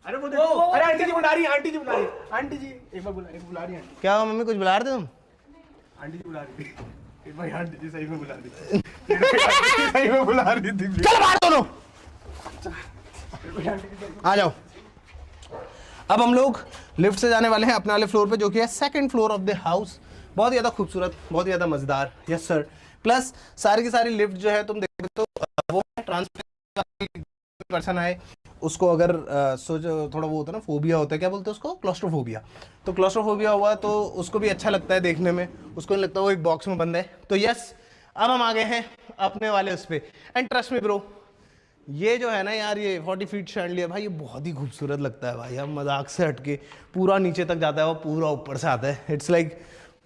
अरे वो देखो, अरे आंटी जी बुला रही है, आंटी जी बुला रही है, आंटी जी एक बार बुला रही है आंटी। क्या हुआ मम्मी, कुछ बुला रहे थे तुम? आंटी जी बुला रही थी। एक भाई आंटी जी सही में बुला रही थी। सही में बुला रही थी। चल बाहर दोनों, आ जाओ। अब हम लोग लिफ्ट से जाने वाले हैं अपने वाले फ्लोर पे, जो कि है second floor of the house. बहुत ज़्यादा खूबसूरत, बहुत ज़्यादा मज़ेदार, यस सर। प्लस सारी की सारी लिफ्ट जो है तुम देखो तो वो ट्रांसपेरेंट, पर्सन आए उसको अगर सोच थोड़ा वो होता है ना, फोबिया होता है, क्या बोलते हैं उसको, क्लॉस्ट्रोफोबिया। तो क्लॉस्ट्रोफोबिया हुआ तो उसको भी अच्छा लगता है देखने में, उसको नहीं लगता वो एक बॉक्स में बंद है। तो यस, अब हम आ गए हैं अपने वाले उस पर। एंड ट्रस्ट मी ब्रो, ये जो है ना यार, ये 40 फीट शैंडलियर भाई, ये बहुत ही खूबसूरत लगता है भाई। हम मजाक से हटके पूरा नीचे तक जाता है, वो पूरा ऊपर से आता है। इट्स लाइक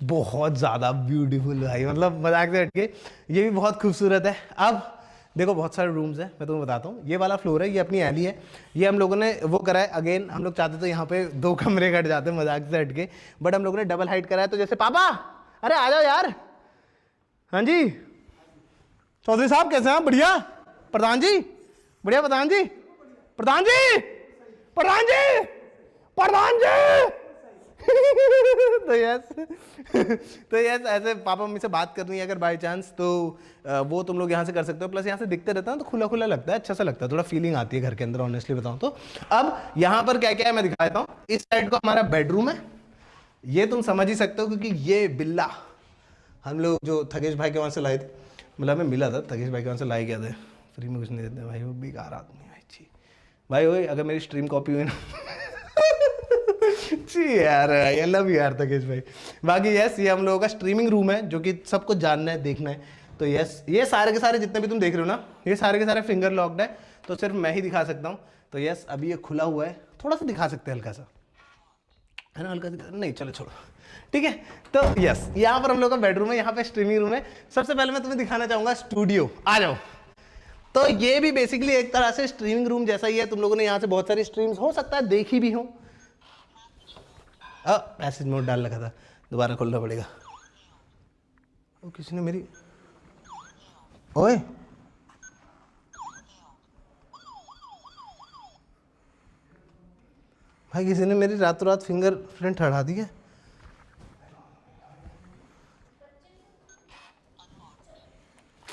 बहुत ज़्यादा ब्यूटीफुल भाई, मतलब मजाक से हटके ये भी बहुत खूबसूरत है। अब देखो बहुत सारे रूम्स हैं, मैं तुम्हें बताता हूँ। ये वाला फ्लोर है, ये अपनी एली है, ये हम लोगों ने वो करा है। अगेन हम लोग चाहते तो यहाँ पे 2 कमरे कट जाते मजाक से हटके, बट हम लोगों ने डबल हाइट करा है। तो जैसे पापा, अरे आ जाओ यार। हाँ जी चौधरी साहब, कैसे हैं आप? बढ़िया। प्रधान जी बढ़िया। प्रधान जी, प्रधान जी, प्रधान जी, प्रधान जी। तो यस ऐसे पापा मम्मी से बात करनी है अगर बाय चांस, तो वो तुम लोग यहाँ से कर सकते हो। प्लस यहाँ से दिखते रहता है तो खुला खुला लगता है, अच्छा सा लगता है, थोड़ा फीलिंग आती है घर के अंदर, ऑनेस्टली बताऊँ तो। अब यहाँ पर क्या क्या है मैं दिखा देता हूँ। इस साइड को हमारा बेडरूम है, ये तुम समझ ही सकते हो क्योंकि ये बिल्ला हम लोग जो थकेश भाई के वहाँ से लाए थे, मतलब हमें मिला था, थकेश भाई के वहाँ से लाए गए थे। फ्री में कुछ नहीं देते भाई, वो बेकार आदमी है भाई। जी भाई, ओए अगर मेरी स्ट्रीम कॉपी हुई ना जी यार, आई लव यू यार थकेश भाई। बाकी यस, ये हम लोगों का स्ट्रीमिंग रूम है जो कि सबको जानना है, देखना है। तो यस, ये सारे के सारे जितने भी तुम देख रहे हो ना, ये सारे के सारे फिंगर लॉक्ड है, तो सिर्फ मैं ही दिखा सकता हूँ। तो यस, अभी ये खुला हुआ है, थोड़ा सा दिखा सकते हैं हल्का सा, है ना, हल्का सा नहीं, चलो छोड़ो, ठीक है। तो यस, यहाँ पर हम लोग का बेडरूम है, यहाँ पे स्ट्रीमिंग रूम है। सबसे पहले मैं तुम्हें दिखाना चाहूंगा स्टूडियो, आ जाओ। तो ये भी बेसिकली एक तरह से स्ट्रीमिंग रूम जैसा ही है। तुम लोगों ने यहाँ से बहुत सारी स्ट्रीम्स हो सकता है देखी भी हो। मैसेज मोड डाल रखा था, दोबारा खोलना पड़ेगा। ओ, किसी ने मेरी, ओए भाई, किसी ने मेरी रातों रात फिंगरप्रिंट हटा दी है।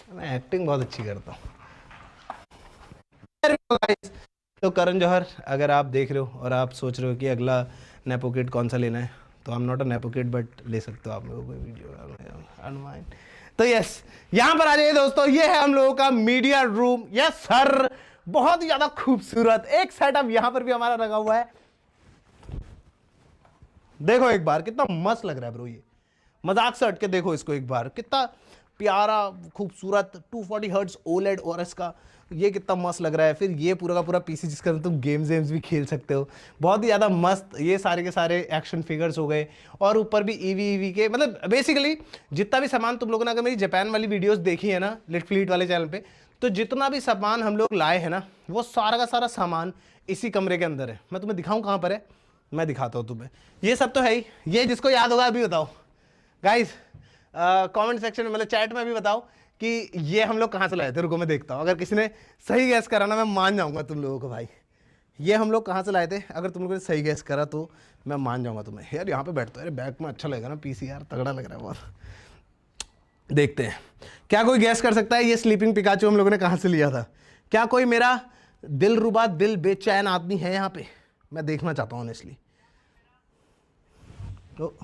मैं एक्टिंग बहुत अच्छी करता हूँ। तो करण जौहर, अगर आप देख रहे हो और आप सोच रहे हो कि अगला नेपोकिड कौन सा लेना है, तो I am not a nepo kid, but ले सकते हो आप लोगों को वीडियो। तो यस, यहाँ पर आ जाइए दोस्तों, ये है हम लोगों का मीडिया रूम। यस सर, बहुत ही ज्यादा खूबसूरत एक सेटअप यहाँ पर भी हमारा लगा हुआ है। देखो एक बार, कितना मस्त लग रहा है ब्रो, ये मजाक से हटके देखो इसको एक बार, कितना प्यारा खूबसूरत 240 हर्ट्ज ओलेड और इसका ये कितना मस्त लग रहा है। फिर ये पूरा का पूरा पीसी जिसके अंदर तुम गेम्स भी खेल सकते हो, बहुत ही ज़्यादा मस्त। ये सारे के सारे एक्शन फिगर्स हो गए, और ऊपर भी ईवी के, मतलब बेसिकली जितना भी सामान तुम लोगों ने, अगर मेरी जापान वाली वीडियोस देखी है ना लिट फ्लीट वाले चैनल पे, तो जितना भी सामान हम लोग लाए हैं ना, वो सारा का सारा सामान इसी कमरे के अंदर है। मैं तुम्हें दिखाऊँ कहाँ पर है, मैं दिखाता हूँ तुम्हें। ये सब तो है ही, ये जिसको याद होगा अभी बताओ गाइज, कमेंट सेक्शन में, मतलब चैट में भी बताओ कि ये हम लोग कहाँ से लाए थे। रुको मैं देखता हूँ, अगर किसी ने सही गैस करा ना, मैं मान जाऊँगा तुम लोगों को भाई। ये हम लोग कहाँ से लाए थे, अगर तुम लोगों ने सही गैस करा तो मैं मान जाऊँगा तुम्हें। यार यहाँ पे बैठता है, अरे बैक में अच्छा लगेगा ना पीसी, यार तगड़ा लग रहा है बहुत। देखते हैं क्या कोई गैस कर सकता है ये स्लीपिंग पिकाचू हम लोगों ने कहाँ से लिया था। क्या कोई मेरा दिल रुबा, दिल बेचैन आदमी है यहाँ पे, मैं देखना चाहता हूँ ऑनेस्टली। तो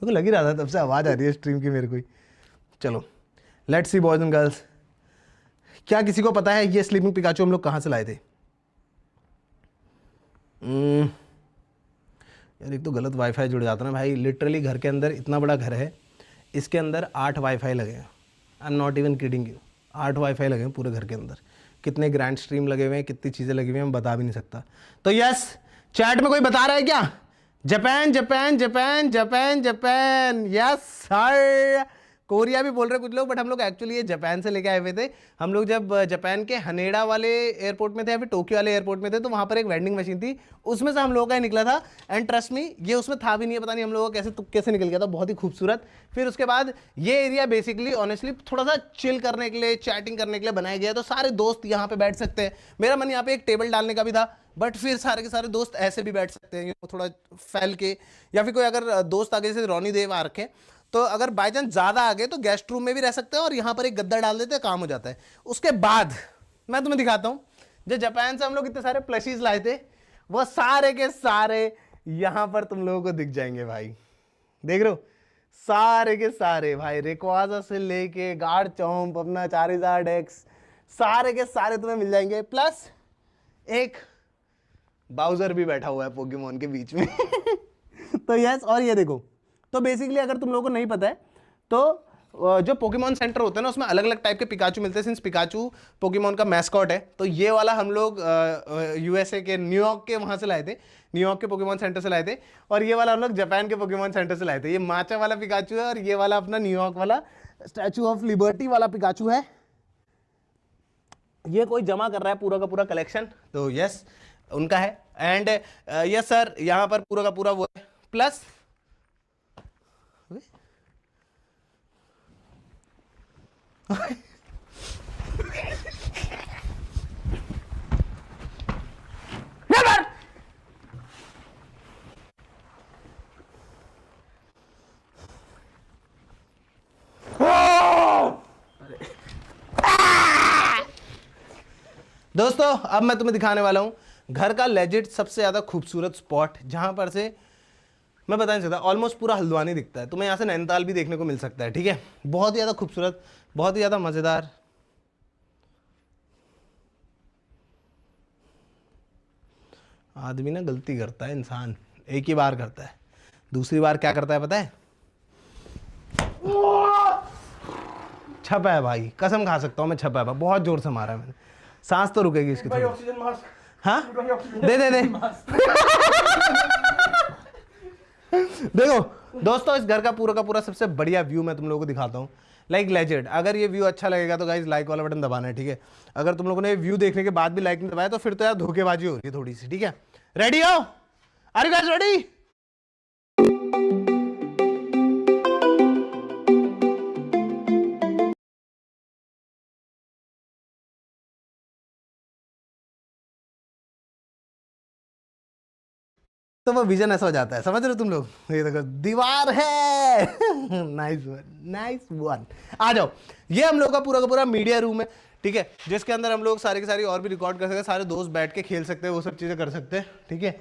मुझे लग ही रहा था तब से आवाज़ आ रही है स्ट्रीम की मेरे को ही। चलो let's see boys and girls, क्या किसी को पता है ये स्लीपिंग पिकाचू हम लोग कहाँ से लाए थे? यार एक तो गलत वाईफाई जुड़ जाता ना भाई, लिटरली घर के अंदर इतना बड़ा घर है, इसके अंदर 8 वाईफाई लगे हैं। आई am not even kidding you, 8 wifi लगे हैं पूरे घर के अंदर। कितने ग्रैंड स्ट्रीम लगे हुए हैं, कितनी चीज़ें लगी हुई हैं, मैं बता भी नहीं सकता। तो यस, चैट में कोई बता रहा है क्या? Japan Japan Japan Japan Japan, yes sir. Korea भी बोल रहे कुछ लोग, बट हम लोग एक्चुअली ये जापान से लेके आए हुए थे। हम लोग जब जापान के हनेडा वाले एयरपोर्ट में थे या फिर टोक्यो वाले एयरपोर्ट में थे, तो वहाँ पर एक वेंडिंग मशीन थी, उसमें से हम लोगों का ही निकला था। एंड ट्रस्ट मी, ये उसमें था भी नहीं, पता नहीं हम लोगों को कैसे तुक्के से निकल गया था, बहुत ही खूबसूरत। फिर उसके बाद ये एरिया बेसिकली ऑनेस्टली थोड़ा सा चिल करने के लिए, चैटिंग करने के लिए बनाया गया, तो सारे दोस्त यहाँ पे बैठ सकते हैं। मेरा मन यहाँ पे एक टेबल डालने का भी था, बट फिर सारे के सारे दोस्त ऐसे भी बैठ सकते हैं, थोड़ा फैल के, या फिर कोई अगर दोस्त आगे से रोनी देव आ रखे, तो अगर बाई चांस ज़्यादा आ गए तो गेस्ट रूम में भी रह सकते हैं और यहाँ पर एक गद्दा डाल देते हैं, काम हो जाता है। उसके बाद मैं तुम्हें दिखाता हूँ, जो जापान से हम लोग इतने सारे प्लशीज लाए थे, वो सारे के सारे यहाँ पर तुम लोगों को दिख जाएंगे भाई। देख रहे हो, सारे के सारे भाई, रेक्वाजा से लेके गार्ड चौंप, अपना चारिज़ार्ड एक्स, सारे के सारे तुम्हें मिल जाएंगे। प्लस एक बाउजर भी बैठा हुआ है पोकेमोन के बीच में तो यस, और ये देखो, तो बेसिकली अगर तुम लोगों को नहीं पता है, तो जो पोकेमॉन सेंटर होते हैं ना, उसमें अलग अलग टाइप के पिकाचू मिलते हैं। सिंस पिकाचू पोकेमॉन का मैस्कॉट है, तो ये वाला हम लोग यूएसए के न्यूयॉर्क के वहाँ से लाए थे, न्यूयॉर्क के पोकेमॉन सेंटर से लाए थे। और ये वाला हम लोग जापान के पोकेमॉन सेंटर से लाए थे। ये माचा वाला पिकाचू है और ये वाला अपना न्यूयॉर्क वाला स्टैचू ऑफ लिबर्टी वाला पिकाचू है। ये कोई जमा कर रहा है पूरा का पूरा कलेक्शन, तो यस उनका है। एंड यस सर, यहाँ पर पूरा का पूरा वो है। प्लस दोस्तों, अब मैं तुम्हें दिखाने वाला हूं घर का लेजिट सबसे ज्यादा खूबसूरत स्पॉट, जहां पर से मैं बता नहीं सकता, ऑलमोस्ट पूरा हल्द्वानी दिखता है। तुम्हें यहाँ से नैनीताल भी देखने को मिल सकता है, ठीक है। बहुत ही ज़्यादा खूबसूरत, बहुत ही ज़्यादा मज़ेदार। आदमी ना गलती करता है, इंसान एक ही बार करता है, दूसरी बार क्या करता है पता है? छपा है भाई, कसम खा सकता हूँ मैं, छपा है भाई, बहुत जोर से मारा है मैंने। सांस तो रुकेगी इसकी थोड़ी। ऑक्सीजन मास्क, हाँ दे दे दे देखो दोस्तों, इस घर का पूरा सबसे बढ़िया व्यू मैं तुम लोगों को दिखाता हूँ, लाइक लेजेंड। अगर ये व्यू अच्छा लगेगा तो गाइस लाइक वाला बटन दबाना है, ठीक है। अगर तुम लोगों ने व्यू देखने के बाद भी लाइक नहीं दबाया तो फिर तो यार धोखेबाजी हो रही है थोड़ी सी, ठीक है। रेडी हो? Are you guys ready? तो वो विजन ऐसा हो जाता है, समझ रहे हो तुम लोग? ये देखो दीवार है नाइस वन, नाइस वन। आ जाओ, ये हम लोग का पूरा मीडिया रूम है, ठीक है, जिसके अंदर हम लोग सारी की सारी और भी रिकॉर्ड कर सकते हैं, सारे दोस्त बैठ के खेल सकते हैं, वो सब चीजें कर सकते हैं, ठीक है।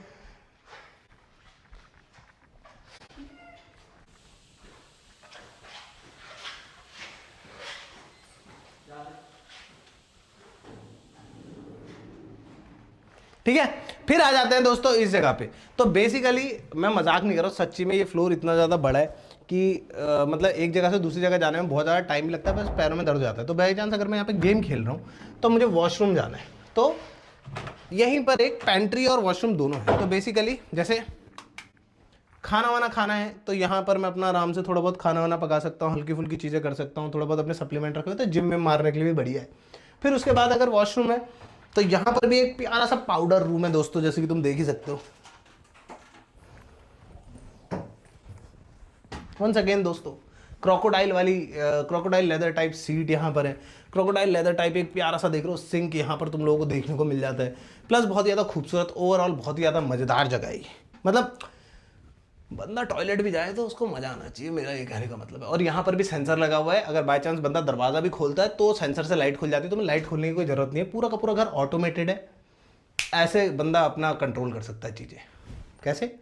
ठीक है, फिर आ जाते हैं दोस्तों इस जगह पे। तो बेसिकली मैं मजाक नहीं कर रहा हूँ, सच्ची में ये फ्लोर इतना ज़्यादा बड़ा है कि मतलब एक जगह से दूसरी जगह जाने में बहुत ज़्यादा टाइम लगता है, बस पैरों में दर्द हो जाता है। तो बाई चांस अगर मैं यहाँ पे गेम खेल रहा हूँ तो मुझे वॉशरूम जाना है, तो यहीं पर एक पेंट्री और वॉशरूम दोनों है। तो बेसिकली जैसे खाना वाना खाना है तो यहाँ पर मैं अपना आराम से थोड़ा बहुत खाना वाना पका सकता हूँ, हल्की फुल्की चीज़ें कर सकता हूँ, थोड़ा बहुत अपने सप्लीमेंट रख लेते हैं, जिम में मारने के लिए भी बढ़िया है। फिर उसके बाद अगर वॉशरूम है तो यहाँ पर भी एक प्यारा सा पाउडर रूम है दोस्तों, जैसे कि तुम देख ही सकते हो। वंस अगेन दोस्तों, क्रोकोडाइल लेदर टाइप सीट यहाँ पर है, क्रोकोडाइल लेदर टाइप एक प्यारा सा देख रहे हो सिंक यहाँ पर तुम लोगों को देखने को मिल जाता है। प्लस बहुत ज़्यादा खूबसूरत, ओवरऑल बहुत ही ज़्यादा मज़ेदार जगह है, मतलब बंदा टॉयलेट भी जाए तो उसको मजा आना चाहिए, मेरा ये कहने का मतलब है। और यहाँ पर भी सेंसर लगा हुआ है, अगर बाय चांस बंदा दरवाजा भी खोलता है तो सेंसर से लाइट खुल जाती है, तो लाइट खोलने की कोई जरूरत नहीं है, पूरा का पूरा घर ऑटोमेटेड है। ऐसे बंदा अपना कंट्रोल कर सकता है चीज़ें। कैसे?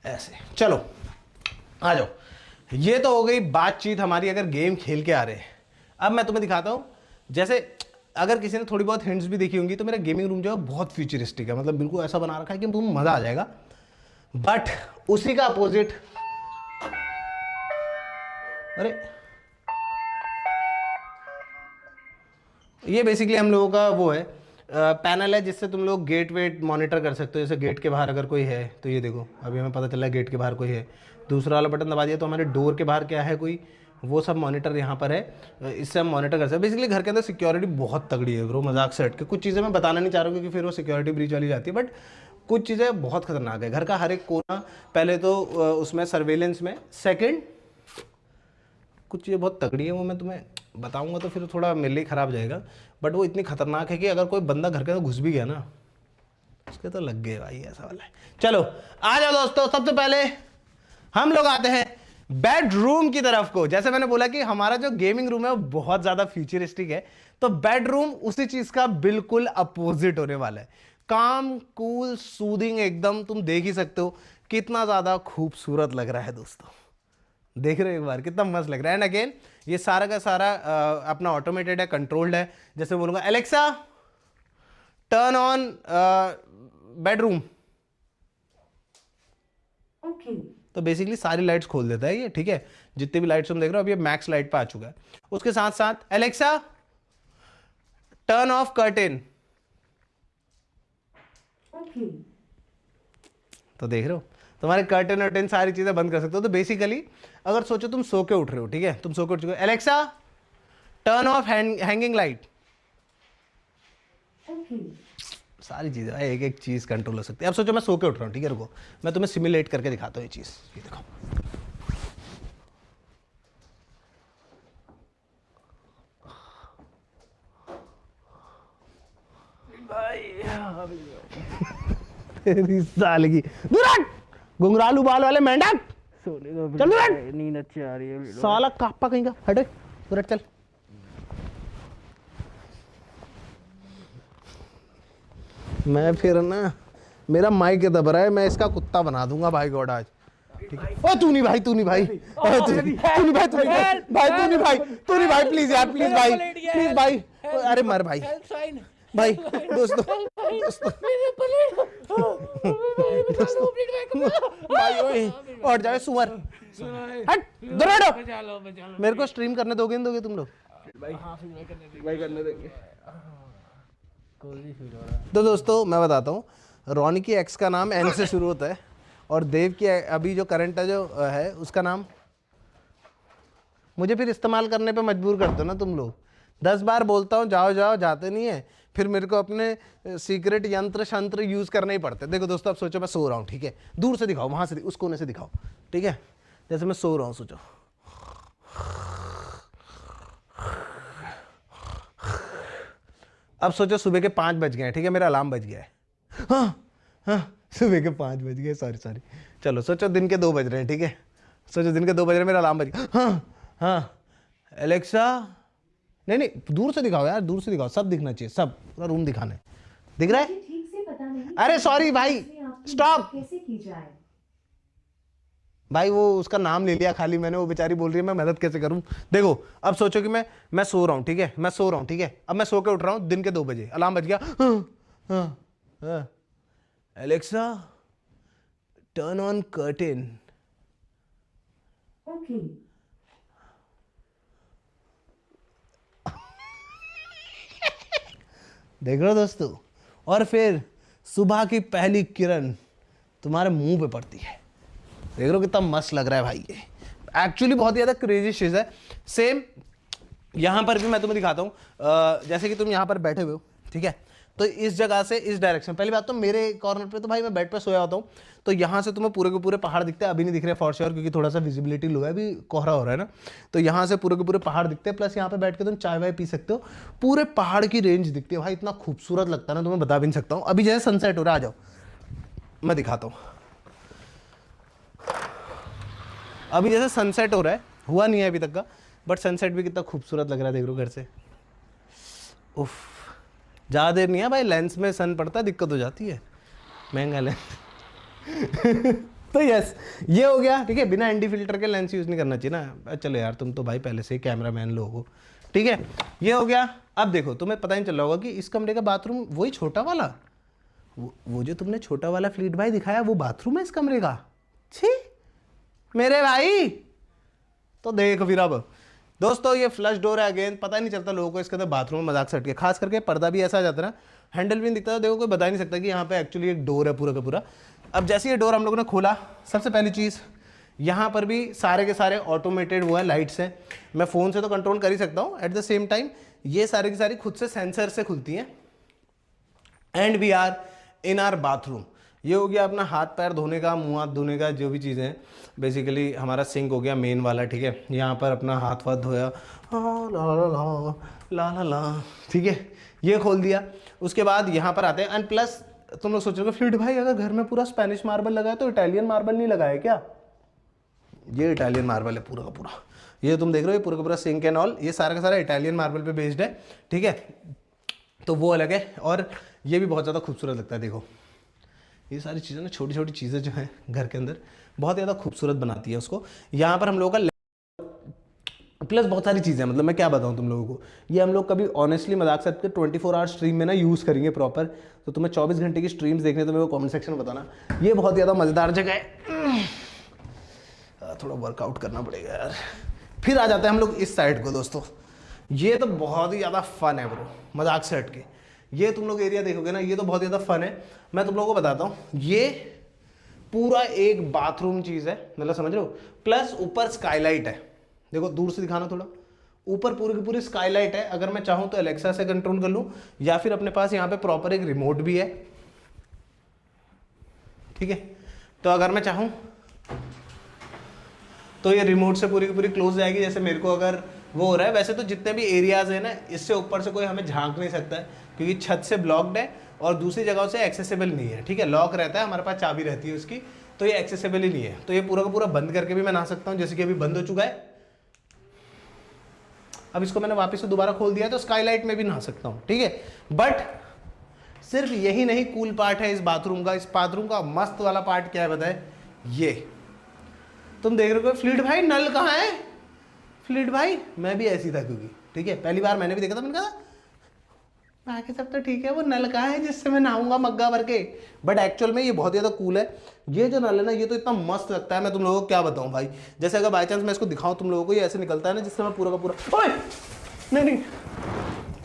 ऐसे। चलो आ जाओ, ये तो हो गई बातचीत हमारी अगर गेम खेल के आ रहे हैं। अब मैं तुम्हें दिखाता हूँ, जैसे अगर किसी ने थोड़ी बहुत हिंट्स भी देखी होंगी तो मेरा गेमिंग रूम जो है बहुत फ्यूचरिस्टिक है, मतलब बिल्कुल ऐसा बना रखा है कि तुम्हें मज़ा आ जाएगा। बट उसी का अपोजिट, ये बेसिकली हम लोगों का वो है पैनल है जिससे तुम लोग गेट वेट मॉनिटर कर सकते हो। जैसे गेट के बाहर अगर कोई है तो ये देखो अभी हमें पता चला गेट के बाहर कोई है, दूसरा वाला बटन दबा दिया तो हमारे डोर के बाहर क्या है कोई, वो सब मॉनिटर यहाँ पर है। इससे हम मॉनिटर कर सकते हैं। बेसिकली घर के अंदर सिक्योरिटी बहुत तगड़ी है ब्रो, मजाक से हट के। कुछ चीज़ें मैं बताना नहीं चाह रहा हूँ क्योंकि फिर वो सिक्योरिटी ब्रीच वाली जाती है, बट कुछ चीज़ें बहुत खतरनाक है। घर का हर एक कोना, पहले तो उसमें सर्वेलेंस में, सेकेंड कुछ चीज़ें बहुत तगड़ी है, वो मैं तुम्हें बताऊंगा तो फिर थोड़ा मेरे लिए ख़राब जाएगा, बट वो इतनी खतरनाक है कि अगर कोई बंदा घर के अंदर घुस भी गया ना उसके तो लग गए भाई, ऐसा वाला है। चलो आ जाओ दोस्तों, सबसे पहले हम लोग आते हैं बेडरूम की तरफ को। जैसे मैंने बोला कि हमारा जो गेमिंग रूम है वो बहुत ज़्यादा फ्यूचरिस्टिक है, तो बेडरूम उसी चीज़ का बिल्कुल अपोजिट होने वाला है। काम, कूल, सूदिंग एकदम, तुम देख ही सकते हो कितना ज़्यादा खूबसूरत लग रहा है दोस्तों। देख रहे हो एक बार कितना मस्त लग रहा है। एंड अगेन ये सारा का सारा अपना ऑटोमेटेड है, कंट्रोल्ड है। जैसे बोलूँगा एलेक्सा टर्न ऑन बेडरूम, तो बेसिकली सारी लाइट्स खोल देता है ये, ठीक है। जितनी भी लाइट्स तुम देख रहे हो अभी ये मैक्स लाइट पे आ चुका है। उसके साथ साथ एलेक्सा टर्न ऑफ कर्टेन, तो देख रहे हो तुम्हारे कर्टेन वर्टेन सारी चीजें बंद कर सकते हो। तो बेसिकली अगर सोचो तुम सो के उठ रहे हो, ठीक है, तुम सो के उठ चुके हो, Alexa turn of hanging light, सारी चीजें एक एक चीज कंट्रोल हो सकती है। अब सोचो मैं सो के उठ रहा हूँ, ठीक है, रुको मैं तुम्हें सिमुलेट करके दिखाता हूँ ये चीज, ये देखो। तेरी साल की दुराट घुंघरालू बाल वाले मेंढक, चल दुराट, नींद अच्छी आ रही है। साला कापा कहीं का, हटे दुराट चल। मैं फिर ना मेरा माइक दब रहा है, मैं इसका कुत्ता बना दूंगा भाई गॉड आज, ठीक है। ओ तू नहीं भाई, तू नहीं भाई, तू नहीं भाई, तू नहीं भाई, तू नहीं भाई, तू नहीं भाई, प्लीज यार, प्लीज भाई, प्लीज भाई, अरे मर भाई भाई, दोस्तों भाई ओए उठ जाओ सुअर, हट दौड़ो। मेरे को स्ट्रीम करने दोगे नहीं दोगे तुम लोग भाई करने देंगे। तो दोस्तों मैं बताता हूँ, रोनी की एक्स का नाम एन से शुरू होता है और देव की अभी जो करंट है जो है उसका नाम, मुझे फिर इस्तेमाल करने पे मजबूर करते हो ना तुम लोग। 10 बार बोलता हूँ जाओ जाओ, जाते नहीं है, फिर मेरे को अपने सीक्रेट यंत्र शंत्र यूज़ करने ही पड़ते। देखो दोस्तों अब सोचो मैं सो रहा हूँ, ठीक है, दूर से दिखाओ, वहाँ से उस कोने से दिखाओ, ठीक है, जैसे मैं सो रहा हूँ, सोचो अब सोचो सुबह के 5 बज गए हैं, ठीक है, मेरा अलार्म बज गया है, हाँ सुबह के 5 बज गए, सॉरी चलो सोचो दिन के 2 बज रहे हैं, ठीक है, सोचो दिन के 2 बज रहे हैं, मेरा अलार्म बज गया, हाँ एलेक्सा, नहीं दूर से दिखाओ यार, दूर से दिखाओ, सब दिखना चाहिए, सब पूरा रूम दिखाना है, दिख रहा है, ठीक से पता नहीं, अरे सॉरी भाई स्टॉप कैसे की जाए। भाई वो उसका नाम ले लिया खाली मैंने, वो बेचारी बोल रही है मैं मदद कैसे करूं। देखो अब सोचो कि मैं सो रहा हूं, ठीक है, मैं सो रहा हूं, ठीक है, अब मैं सो के उठ रहा हूं दिन के 2 बजे, अलार्म बज गया, Alexa turn on curtain, okay देख रहे हो दोस्तों, और फिर सुबह की पहली किरण तुम्हारे मुंह पे पड़ती है, देख रहे हो कितना मस्त लग रहा है भाई। ये एक्चुअली बहुत ही ज़्यादा क्रेजी चीज़ है। सेम यहाँ पर भी मैं तुम्हें दिखाता हूँ, जैसे कि तुम यहाँ पर बैठे हुए हो, ठीक है, तो इस जगह से इस डायरेक्शन, पहली बात तो मेरे कॉर्नर पे तो भाई मैं बेड पे सोया होता हूँ, तो यहाँ से तुम्हें पूरे के पूरे पहाड़ दिखते हैं, अभी नहीं दिख रहे फॉर श्योर क्योंकि थोड़ा सा विजिबिलिटी लो है, अभी कोहरा हो रहा है ना, तो यहाँ से पूरे के पूरे पहाड़ दिखते हैं, प्लस यहाँ पे बैठ के तुम चाय वाय पी सकते हो, पूरे पहाड़ की रेंज दिखती है भाई, इतना खूबसूरत लगता है ना, तुम्हें बता भी नहीं सकता हूँ। अभी जैसे सनसेट हो रहा है, आ जाओ मैं दिखाता हूँ, अभी जैसे सनसेट हो रहा है, हुआ नहीं है अभी तक का, बट सनसेट भी कितना खूबसूरत लग रहा है, देख लो घर से, उफ ज़्यादा देर नहीं है भाई, लेंस में सन पड़ता है, दिक्कत हो जाती है, महंगा लेंस तो यस ये हो गया, ठीक है, बिना एंटी फिल्टर के लेंस यूज़ नहीं करना चाहिए ना, चलो यार तुम तो भाई पहले से ही कैमरा मैन लोग हो, ठीक है, ये हो गया। अब देखो तुम्हें पता नहीं चल रहा होगा कि इस कमरे का बाथरूम वही छोटा वाला, वो जो तुमने छोटा वाला फ्लीट भाई दिखाया वो बाथरूम है इस कमरे का, छी मेरे भाई, तो देख फिर अब दोस्तों ये फ्लश डोर है। अगेन पता नहीं चलता लोगों को इसके अंदर बाथरूम में मजाक सट के, खास करके पर्दा भी ऐसा आ जाता है ना, हैंडल भी नहीं दिखता, तो देखो कोई बता ही नहीं सकता कि यहाँ पे एक्चुअली एक डोर है पूरा का पूरा। अब जैसे ये डोर हम लोगों ने खोला, सबसे पहली चीज़ यहाँ पर भी सारे के सारे ऑटोमेटेड वो है, लाइट्स हैं। मैं फ़ोन से तो कंट्रोल कर ही सकता हूँ, एट द सेम टाइम ये सारी की सारी खुद से सेंसर से खुलती हैं। And we are in our bathroom. ये हो गया अपना हाथ पैर धोने का, मुंह हाथ धोने का, जो भी चीज़ें हैं। बेसिकली हमारा सिंक हो गया मेन वाला, ठीक है। यहाँ पर अपना हाथ वाथ धोया, ला ला ला ला ला ला, ठीक है, ये खोल दिया। उसके बाद यहाँ पर आते हैं। एंड प्लस तुम लोग सोचोगे फ्लूइड भाई अगर घर में पूरा स्पेनिश मार्बल लगा है तो इटालियन मार्बल नहीं लगा है क्या? ये इटालियन मार्बल है पूरा का पूरा। ये तुम देख रहे हो, ये पूरा का पूरा सिंक एंड ऑल, ये सारा का सारा इटालियन मार्बल पे बेस्ड है, ठीक है। तो वो अलग है, और ये भी बहुत ज़्यादा खूबसूरत लगता है। देखो ये सारी चीज़ें ना, छोटी छोटी चीज़ें जो हैं घर के अंदर बहुत ज़्यादा खूबसूरत बनाती है उसको। यहाँ पर हम लोगों का प्लस बहुत सारी चीज़ें, मतलब मैं क्या बताऊँ तुम लोगों को, ये हम लोग कभी ऑनेस्टली मजाक से 24 आवर स्ट्रीम में ना यूज़ करेंगे प्रॉपर। तो तुम्हें 24 घंटे की स्ट्रीम्स देखने तो मेरे को कमेंट सेक्शन में बताना। ये बहुत ज़्यादा मज़ेदार जगह है, थोड़ा वर्कआउट करना पड़ेगा यार। फिर आ जाते हैं हम लोग इस साइड को दोस्तों। ये तो बहुत ही ज़्यादा फन है ब्रो, मजाक से हट के। ये तुम लोग एरिया देखोगे ना, ये तो बहुत ज़्यादा फन है। मैं तुम लोगों को बताता हूँ, ये पूरा एक बाथरूम चीज़ है, मतलब समझ रहे हो। प्लस ऊपर स्काईलाइट है, देखो दूर से दिखाना थोड़ा, ऊपर पूरी की पूरी स्काईलाइट है। अगर मैं चाहूँ तो एलेक्सा से कंट्रोल कर लूँ, या फिर अपने पास यहाँ पे प्रॉपर एक रिमोट भी है, ठीक है। तो अगर मैं चाहूँ तो ये रिमोट से पूरी की पूरी क्लोज जाएगी। जैसे मेरे को अगर वो हो रहा है, वैसे तो जितने भी एरियाज है ना, इससे ऊपर से कोई हमें झांक नहीं सकता है, क्योंकि छत से ब्लॉक्ड है और दूसरी जगहों से एक्सेसिबल नहीं है, ठीक है। लॉक रहता है, हमारे पास चाबी रहती है उसकी, तो ये एक्सेसिबल ही नहीं है। तो ये पूरा का पूरा बंद करके भी मैं नहा सकता हूँ, जैसे कि अभी बंद हो चुका है। अब इसको मैंने वापस से दोबारा खोल दिया तो स्काईलाइट में भी नहा सकता हूँ, ठीक है। बट सिर्फ यही नहीं कूल पार्ट है इस बाथरूम का। इस बाथरूम का मस्त वाला पार्ट क्या है बताए? ये तुम देख रहे हो फ्लूइड भाई नल कहाँ है? फ्लूइड भाई मैं भी ऐसी था, क्योंकि ठीक है पहली बार मैंने भी देखा था, मैंने कहा बाकी सब तो ठीक है, वो नल कहाँ है जिससे मैं नहाऊंगा मग्गा भर के। बट एक्चुअल में ये बहुत ज़्यादा कूल है। ये जो नल है ना, ये तो इतना मस्त लगता है, मैं तुम लोगों को क्या बताऊं भाई। जैसे अगर बाई चांस मैं इसको दिखाऊं तुम लोगों को, ये ऐसे निकलता है ना, जिससे मैं पूरा का पूरा ओए नहीं नहीं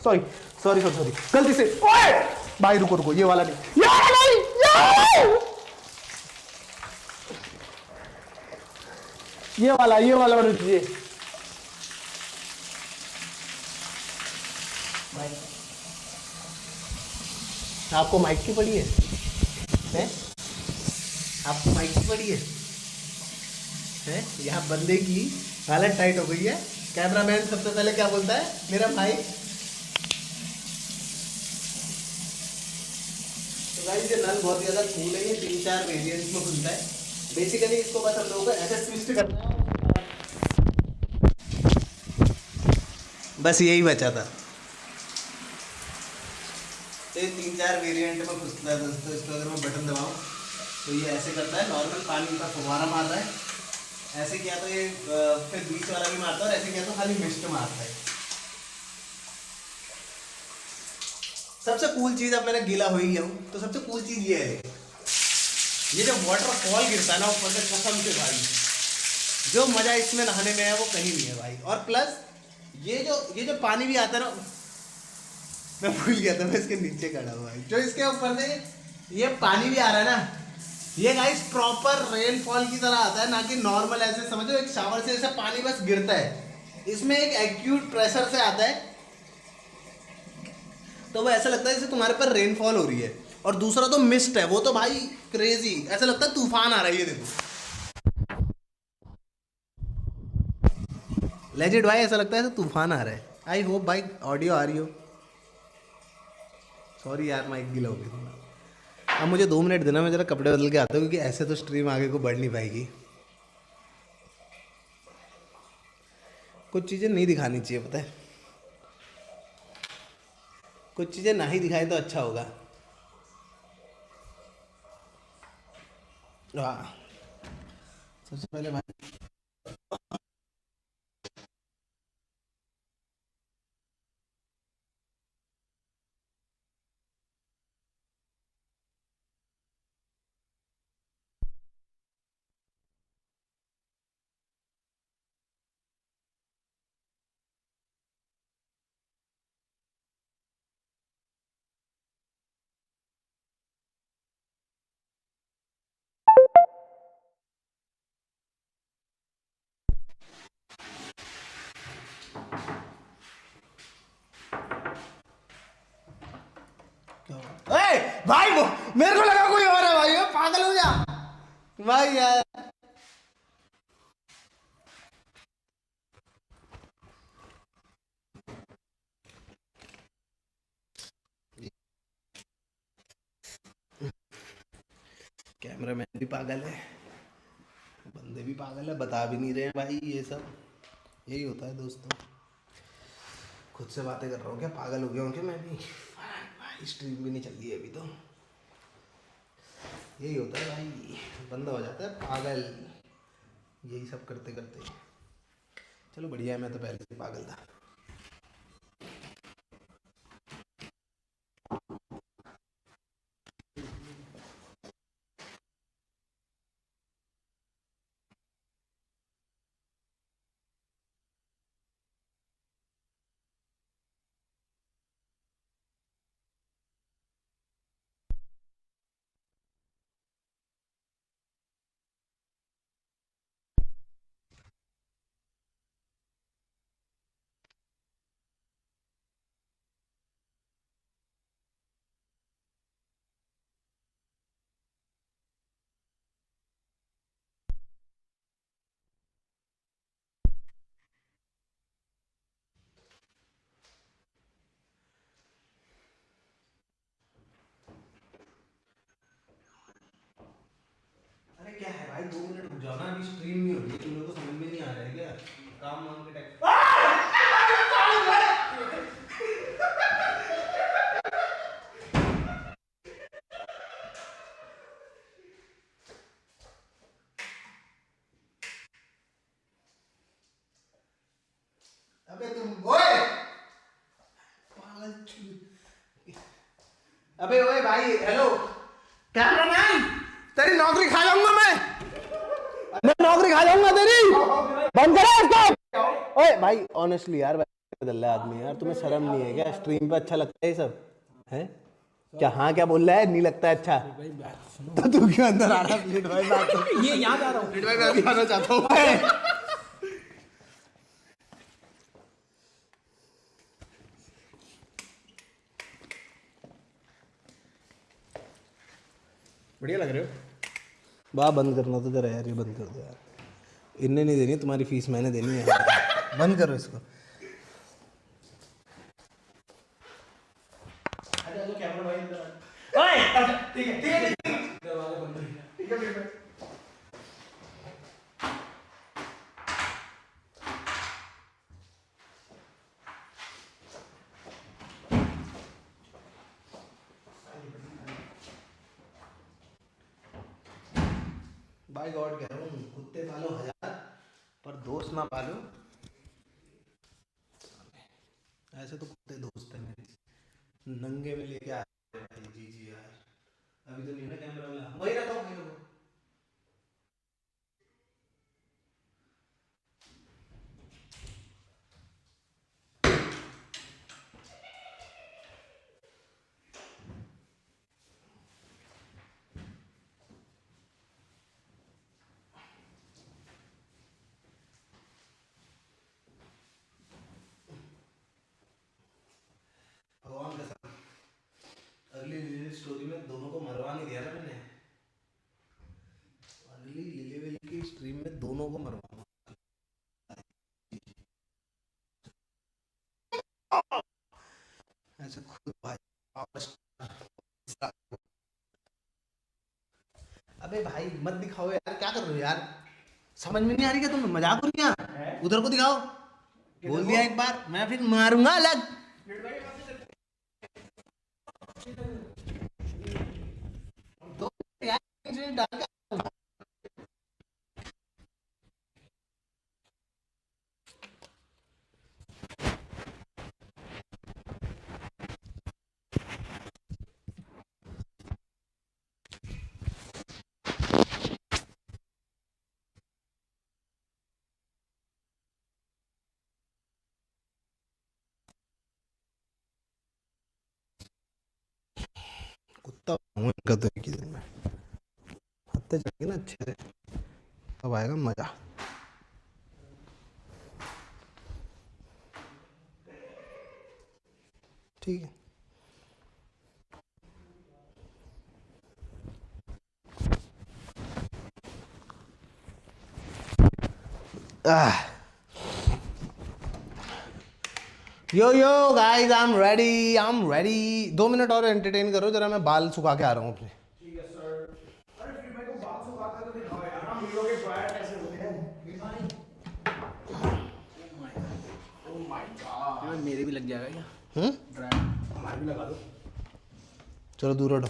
सॉरी सॉरी सॉरी सॉरी गलती से, ओए भाई रुको रुको, ये वाला नहीं, ये वाला नहीं, ये वाला बना दीजिए। आपको माइक की पड़ी है? हैं? आपको माइक की पड़ी है? हैं? यहाँ बंदे की हालत टाइट हो गई है। कैमरामैन सबसे पहले क्या बोलता है? मेरा भाई। तो गाइस ये नल बहुत ज़्यादा कूल है, ये 3-4 वेरिएंट्स में खुलता है। बेसिकली इसको बस हम लोगों को ऐसे ट्विस्ट करना है, बस यही बचा था। तो ये 3-4 वेरिएंट में खुलता है दोस्तों। इसको अगर मैं बटन दबाऊँ तो ये ऐसे करता है, नॉर्मल पानी का फुहारा मार रहा है। ऐसे किया तो ये फिर बीच वाला भी मारता है, और ऐसे किया तो खाली मिस्ट मारता है। सबसे कूल चीज़, अब मैंने गीला हो ही गया हूँ तो सबसे कूल चीज़ ये है, ये जो वाटरफॉल गिरता है ना ऊपर से, कसम से भाई जो मज़ा इसमें नहाने में है वो कहीं नहीं है भाई। और प्लस ये जो पानी भी आता है ना, मैं भूल गया था मैं इसके नीचे खड़ा हुआ है, जो इसके ऊपर से ये पानी भी आ रहा है ना, ये गाइस प्रॉपर रेनफॉल की तरह आता है, ना कि नॉर्मल ऐसे समझो एक शावर से ऐसे पानी बस गिरता है। इसमें एक एक्यूट प्रेशर से आता है, तो वो ऐसा लगता है जैसे तुम्हारे पर रेनफॉल हो रही है। और दूसरा तो मिस्ट है, वो तो भाई क्रेजी, ऐसा लगता है तूफान आ रहा है। ये देखो लेजिट भाई, ऐसा लगता है ऐसा तूफान आ रहा है। आई होप भाई ऑडियो आ रही हो। सॉरी यार माइक गीला हो गया थोड़ा। अब मुझे 2 मिनट देना, मैं जरा कपड़े बदल के आता हूँ, क्योंकि ऐसे तो स्ट्रीम आगे को बढ़ नहीं पाएगी। कुछ चीज़ें नहीं दिखानी चाहिए, पता है, कुछ चीज़ें ना ही दिखाएं तो अच्छा होगा। हाँ सबसे पहले भाई भाई वो मेरे को लगा कोई और है भाई, वो पागल हो जा भाई यार। कैमरामैन भी पागल है, बंदे भी पागल है, बता भी नहीं रहे हैं भाई। ये सब यही होता है दोस्तों। खुद से बातें कर रहा हूँ क्या, पागल हो गया हूँ क्या मैं भी भाई। स्ट्रीम भी नहीं चल रही है अभी तो। यही होता है भाई, बंदा हो जाता है पागल यही सब करते करते। चलो बढ़िया है, मैं तो पहले से पागल था। अरे क्या है भाई, 2 मिनट रुक जाओ ना, अभी स्ट्रीम नहीं हो रही है। तुम लोग को समझ में नहीं आ रहा है क्या? काम वाम के टाइम अबे तुम ओए पागल अबे ओए भाई, हेलो कैमरामैन, तेरी नौकरी खा जाऊंगा मैं नौकरी खा जाऊंगा तेरी। बंद करो इसको। ओए भाई ऑनेस्टली यार, बदल रहा है आदमी यार, तुम्हें शर्म नहीं है क्या? स्ट्रीम पे अच्छा लगता है ये सब है क्या? हाँ क्या बोल रहा है, नहीं लगता है अच्छा? तो तू क्यों अंदर आ रहा है? प्लीज भाई बात ये याद आ रहा हूँ। प्लीज भाई, मैं भी आना चाहता हूँ। बढ़िया लग रहे हो। वाह बंद करना तो जरा यार, ये बंद कर दो यार। इनने नहीं देनी तुम्हारी फीस, मैंने देनी है। बंद करो इसको। ठीक है ठीक है ठीक है। बाय गॉड कह रहा हूँ, कुत्ते पालो 1000 पर दोस्त ना पालो। ऐसे तो कुत्ते दोस्त है मेरे, नंगे में लेके आए भाई। जी जी यार, अभी तो नहीं ना कैमरा वाला, वही रखो वही रखो। भगवान का अगली स्टोरी में दोनों को मरवा नहीं दिया ना मैंने। अगली लिलीवेल की स्ट्रीम में दोनों को मरवाऊंगा। ऐसे खुद भाई। अबे भाई मत दिखाओ यार, क्या कर रहे हो यार? समझ में नहीं आ रही क्या तुम्हें? मजाक हो रही है? उधर को दिखाओ। बोल दिया एक बार, मैं फिर मारूंगा अलग। तो यार डाल के कुत्ता हूँ इनका तो एक ही दिन में हफ्ते चलेंगे ना अच्छे से, तब आएगा मजा। ठीक है। Yo yo guys, I am ready. 2 minute और एंटरटेन करो जरा, मैं बाल सुखा के आ रहा हूँ अपने। ठीक है सर। अरे फिर मेरे को बात सुखा कर तो दिखाओ यार, हम हीरो के ड्रायर कैसे होते हैं। ओह माय गॉड, मेरे भी लग जाएगा क्या? ड्रायर हमारे भी लगा दो। चलो दूर हटो।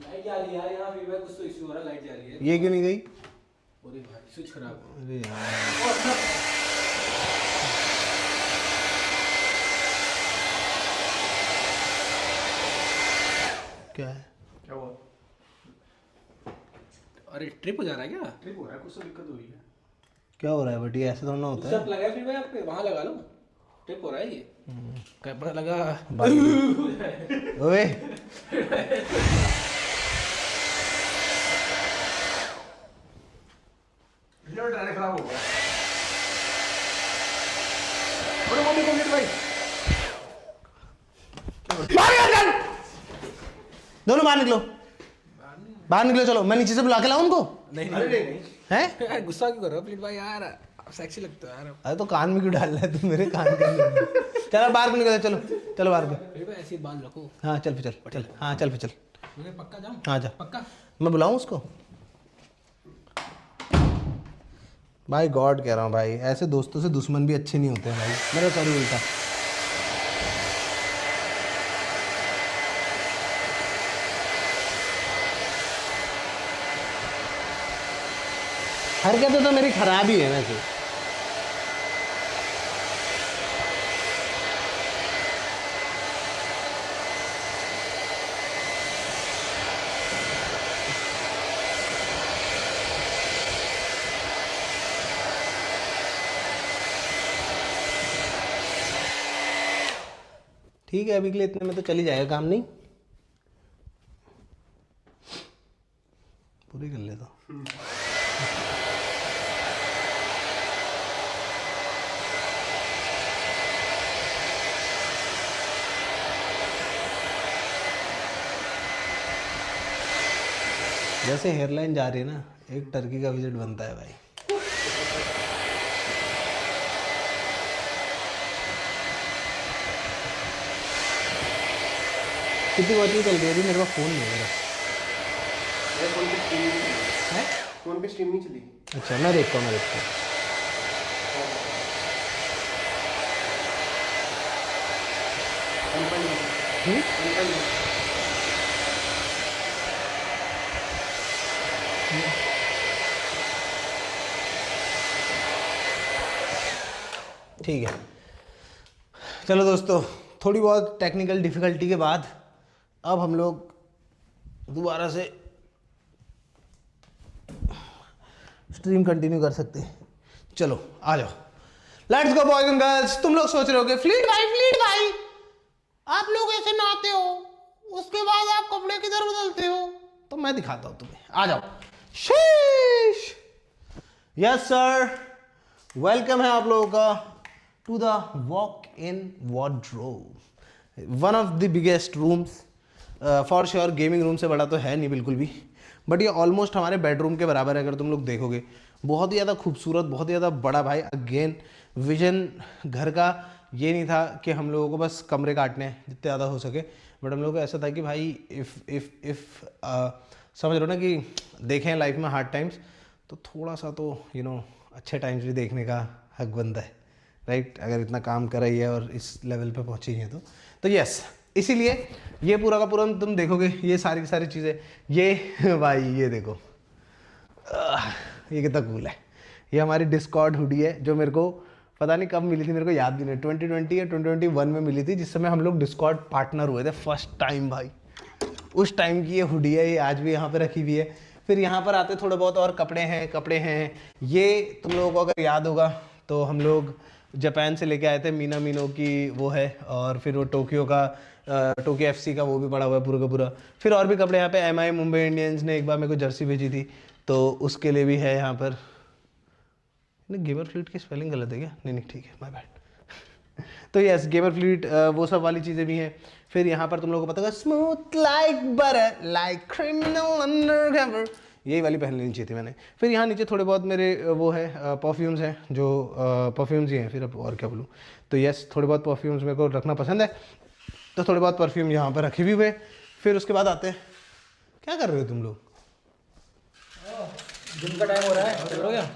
लाइट जा रही है यार, यहाँ फीडबैक कुछ तो इशू हो रहा है, लाइट जा रही है। ये क्यों नहीं गई? अरे भाई स्विच खराब है। अरे यार, क्या है? क्या हुआ? अरे ट्रिप हो जा रहा है क्या? ट्रिप हो रहा है, कुछ तो दिक्कत हो रही है। क्या हो रहा है बट ये ऐसे थोड़ा ना होता सब है। लगा है फीडबैक पे, वहाँ लगा लो। ट्रिप हो रहा है ये। कैमरा लगा। ओए ये ड्रायर खराब हो गया। अरे वो देखो गिर भाई। दोनों बाहर निकलो, बाहर निकलो। चलो मैं नीचे से बुला के लाऊं उनको। नहीं अरे नहीं नहीं, हैं? यार गुस्सा क्यों कर रहे हो प्लीज भाई यार, आप सेक्सी लगते हो यार। अरे तो कान में क्यों डाल रहा है तू मेरे कान के अंदर? चलो बाहर को निकलो, चलो चलो बाहर को। फिर भाई ऐसी बात रखो। हाँ चल फिर चल, हाँ चल फिर चल। मुझे पक्का जाऊँ? हाँ जा, पक्का? मैं बुलाऊं उसको? भाई गॉड कह रहा हूँ भाई, ऐसे दोस्तों से दुश्मन भी अच्छे नहीं होते हैं भाई। मेरा सॉरी उल्टा। हरकतें तो मेरी खराब ही है वैसे। ठीक है, अभी के लिए इतने में तो चली जाएगा काम। नहीं पूरी कर लेता हूँ। जैसे हेयरलाइन जा रही है ना, एक टर्की का विजिट बनता है भाई। कितनी वॉचिंग चल रही है? अभी मेरे पास फ़ोन नहीं है मेरा। मेरे फोन पे स्ट्रीम नहीं चली। है? फोन पे स्ट्रीम नहीं चली। अच्छा मैं देखता हूँ, मैं देखता हूँ। ठीक है चलो दोस्तों, थोड़ी बहुत टेक्निकल डिफ़िकल्टी के बाद अब हम लोग दोबारा से स्ट्रीम कंटिन्यू कर सकते हैं। चलो आ जाओ, let's go boys and girls. तुम लोग सोच रहे होगे फ्लीट भाई आप लोग ऐसे नहाते हो, उसके बाद आप कपड़े किधर बदलते हो? तो मैं दिखाता हूं तुम्हें, आ जाओ। शीश, यस सर, वेलकम है आप लोगों का to the walk in wardrobe, one of the biggest rooms. For sure gaming room से बड़ा तो है नहीं बिल्कुल भी, बट ये ऑलमोस्ट हमारे बेडरूम के बराबर है। अगर तुम लोग देखोगे बहुत ही ज़्यादा खूबसूरत, बहुत ही ज़्यादा बड़ा भाई। अगेन विजन घर का ये नहीं था कि हम लोगों को बस कमरे काटने हैं जितने ज़्यादा हो सके, बट हम लोगों को ऐसा था कि भाई इफ़ समझ लो ना कि देखें लाइफ में हार्ड टाइम्स, तो थोड़ा सा तो अच्छे टाइम्स भी देखने का हक बनता है, राइट? अगर इतना काम कर रही है और इस लेवल पे पहुंची है तो यस, इसीलिए ये पूरा का पूरा तुम देखोगे ये सारी की सारी चीज़ें। ये भाई ये देखो, ये कितना कूल है। ये हमारी डिस्कॉर्ड हुडी है जो मेरे को पता नहीं कब मिली थी, मेरे को याद भी नहीं, 2020 या 2021 में मिली थी, जिस समय हम लोग डिस्कॉर्ड पार्टनर हुए थे फर्स्ट टाइम भाई। उस टाइम की ये हुडी है, ये आज भी यहाँ पे रखी हुई है। फिर यहाँ पर आते थोड़े बहुत और कपड़े हैं। ये तुम लोगों को अगर याद होगा तो हम लोग जापान से लेके आए थे, मीना मीनो की वो है, और फिर वो टोक्यो FC का वो भी पड़ा हुआ है पूरा का पूरा। फिर और भी कपड़े यहाँ पे MI मुंबई इंडियंस ने एक बार मेरे को जर्सी भेजी थी, तो उसके लिए भी है यहाँ पर। नहीं गेमर फ्लीट की स्पेलिंग गलत है क्या? नहीं नहीं ठीक है, माय बैड। तो यस गेमर फ्लीट वो सब वाली चीज़ें भी हैं। फिर यहाँ पर तुम लोगों को पता होगा smooth like butter like criminal undercover, यही वाली पहन लेनी चाहिए थी मैंने। फिर यहाँ नीचे थोड़े बहुत मेरे वो है परफ्यूम्स हैं, जो परफ्यूम्स ही हैं, फिर अब और क्या बोलूँ। तो यस थोड़े बहुत परफ्यूम्स मेरे को रखना पसंद है, तो थोड़े बहुत परफ्यूम यहाँ पर रखे भी हुए। फिर उसके बाद आते हैं, क्या कर रहे हो तुम लोग? जिम का टाइम हो रहा है, चलो क्या?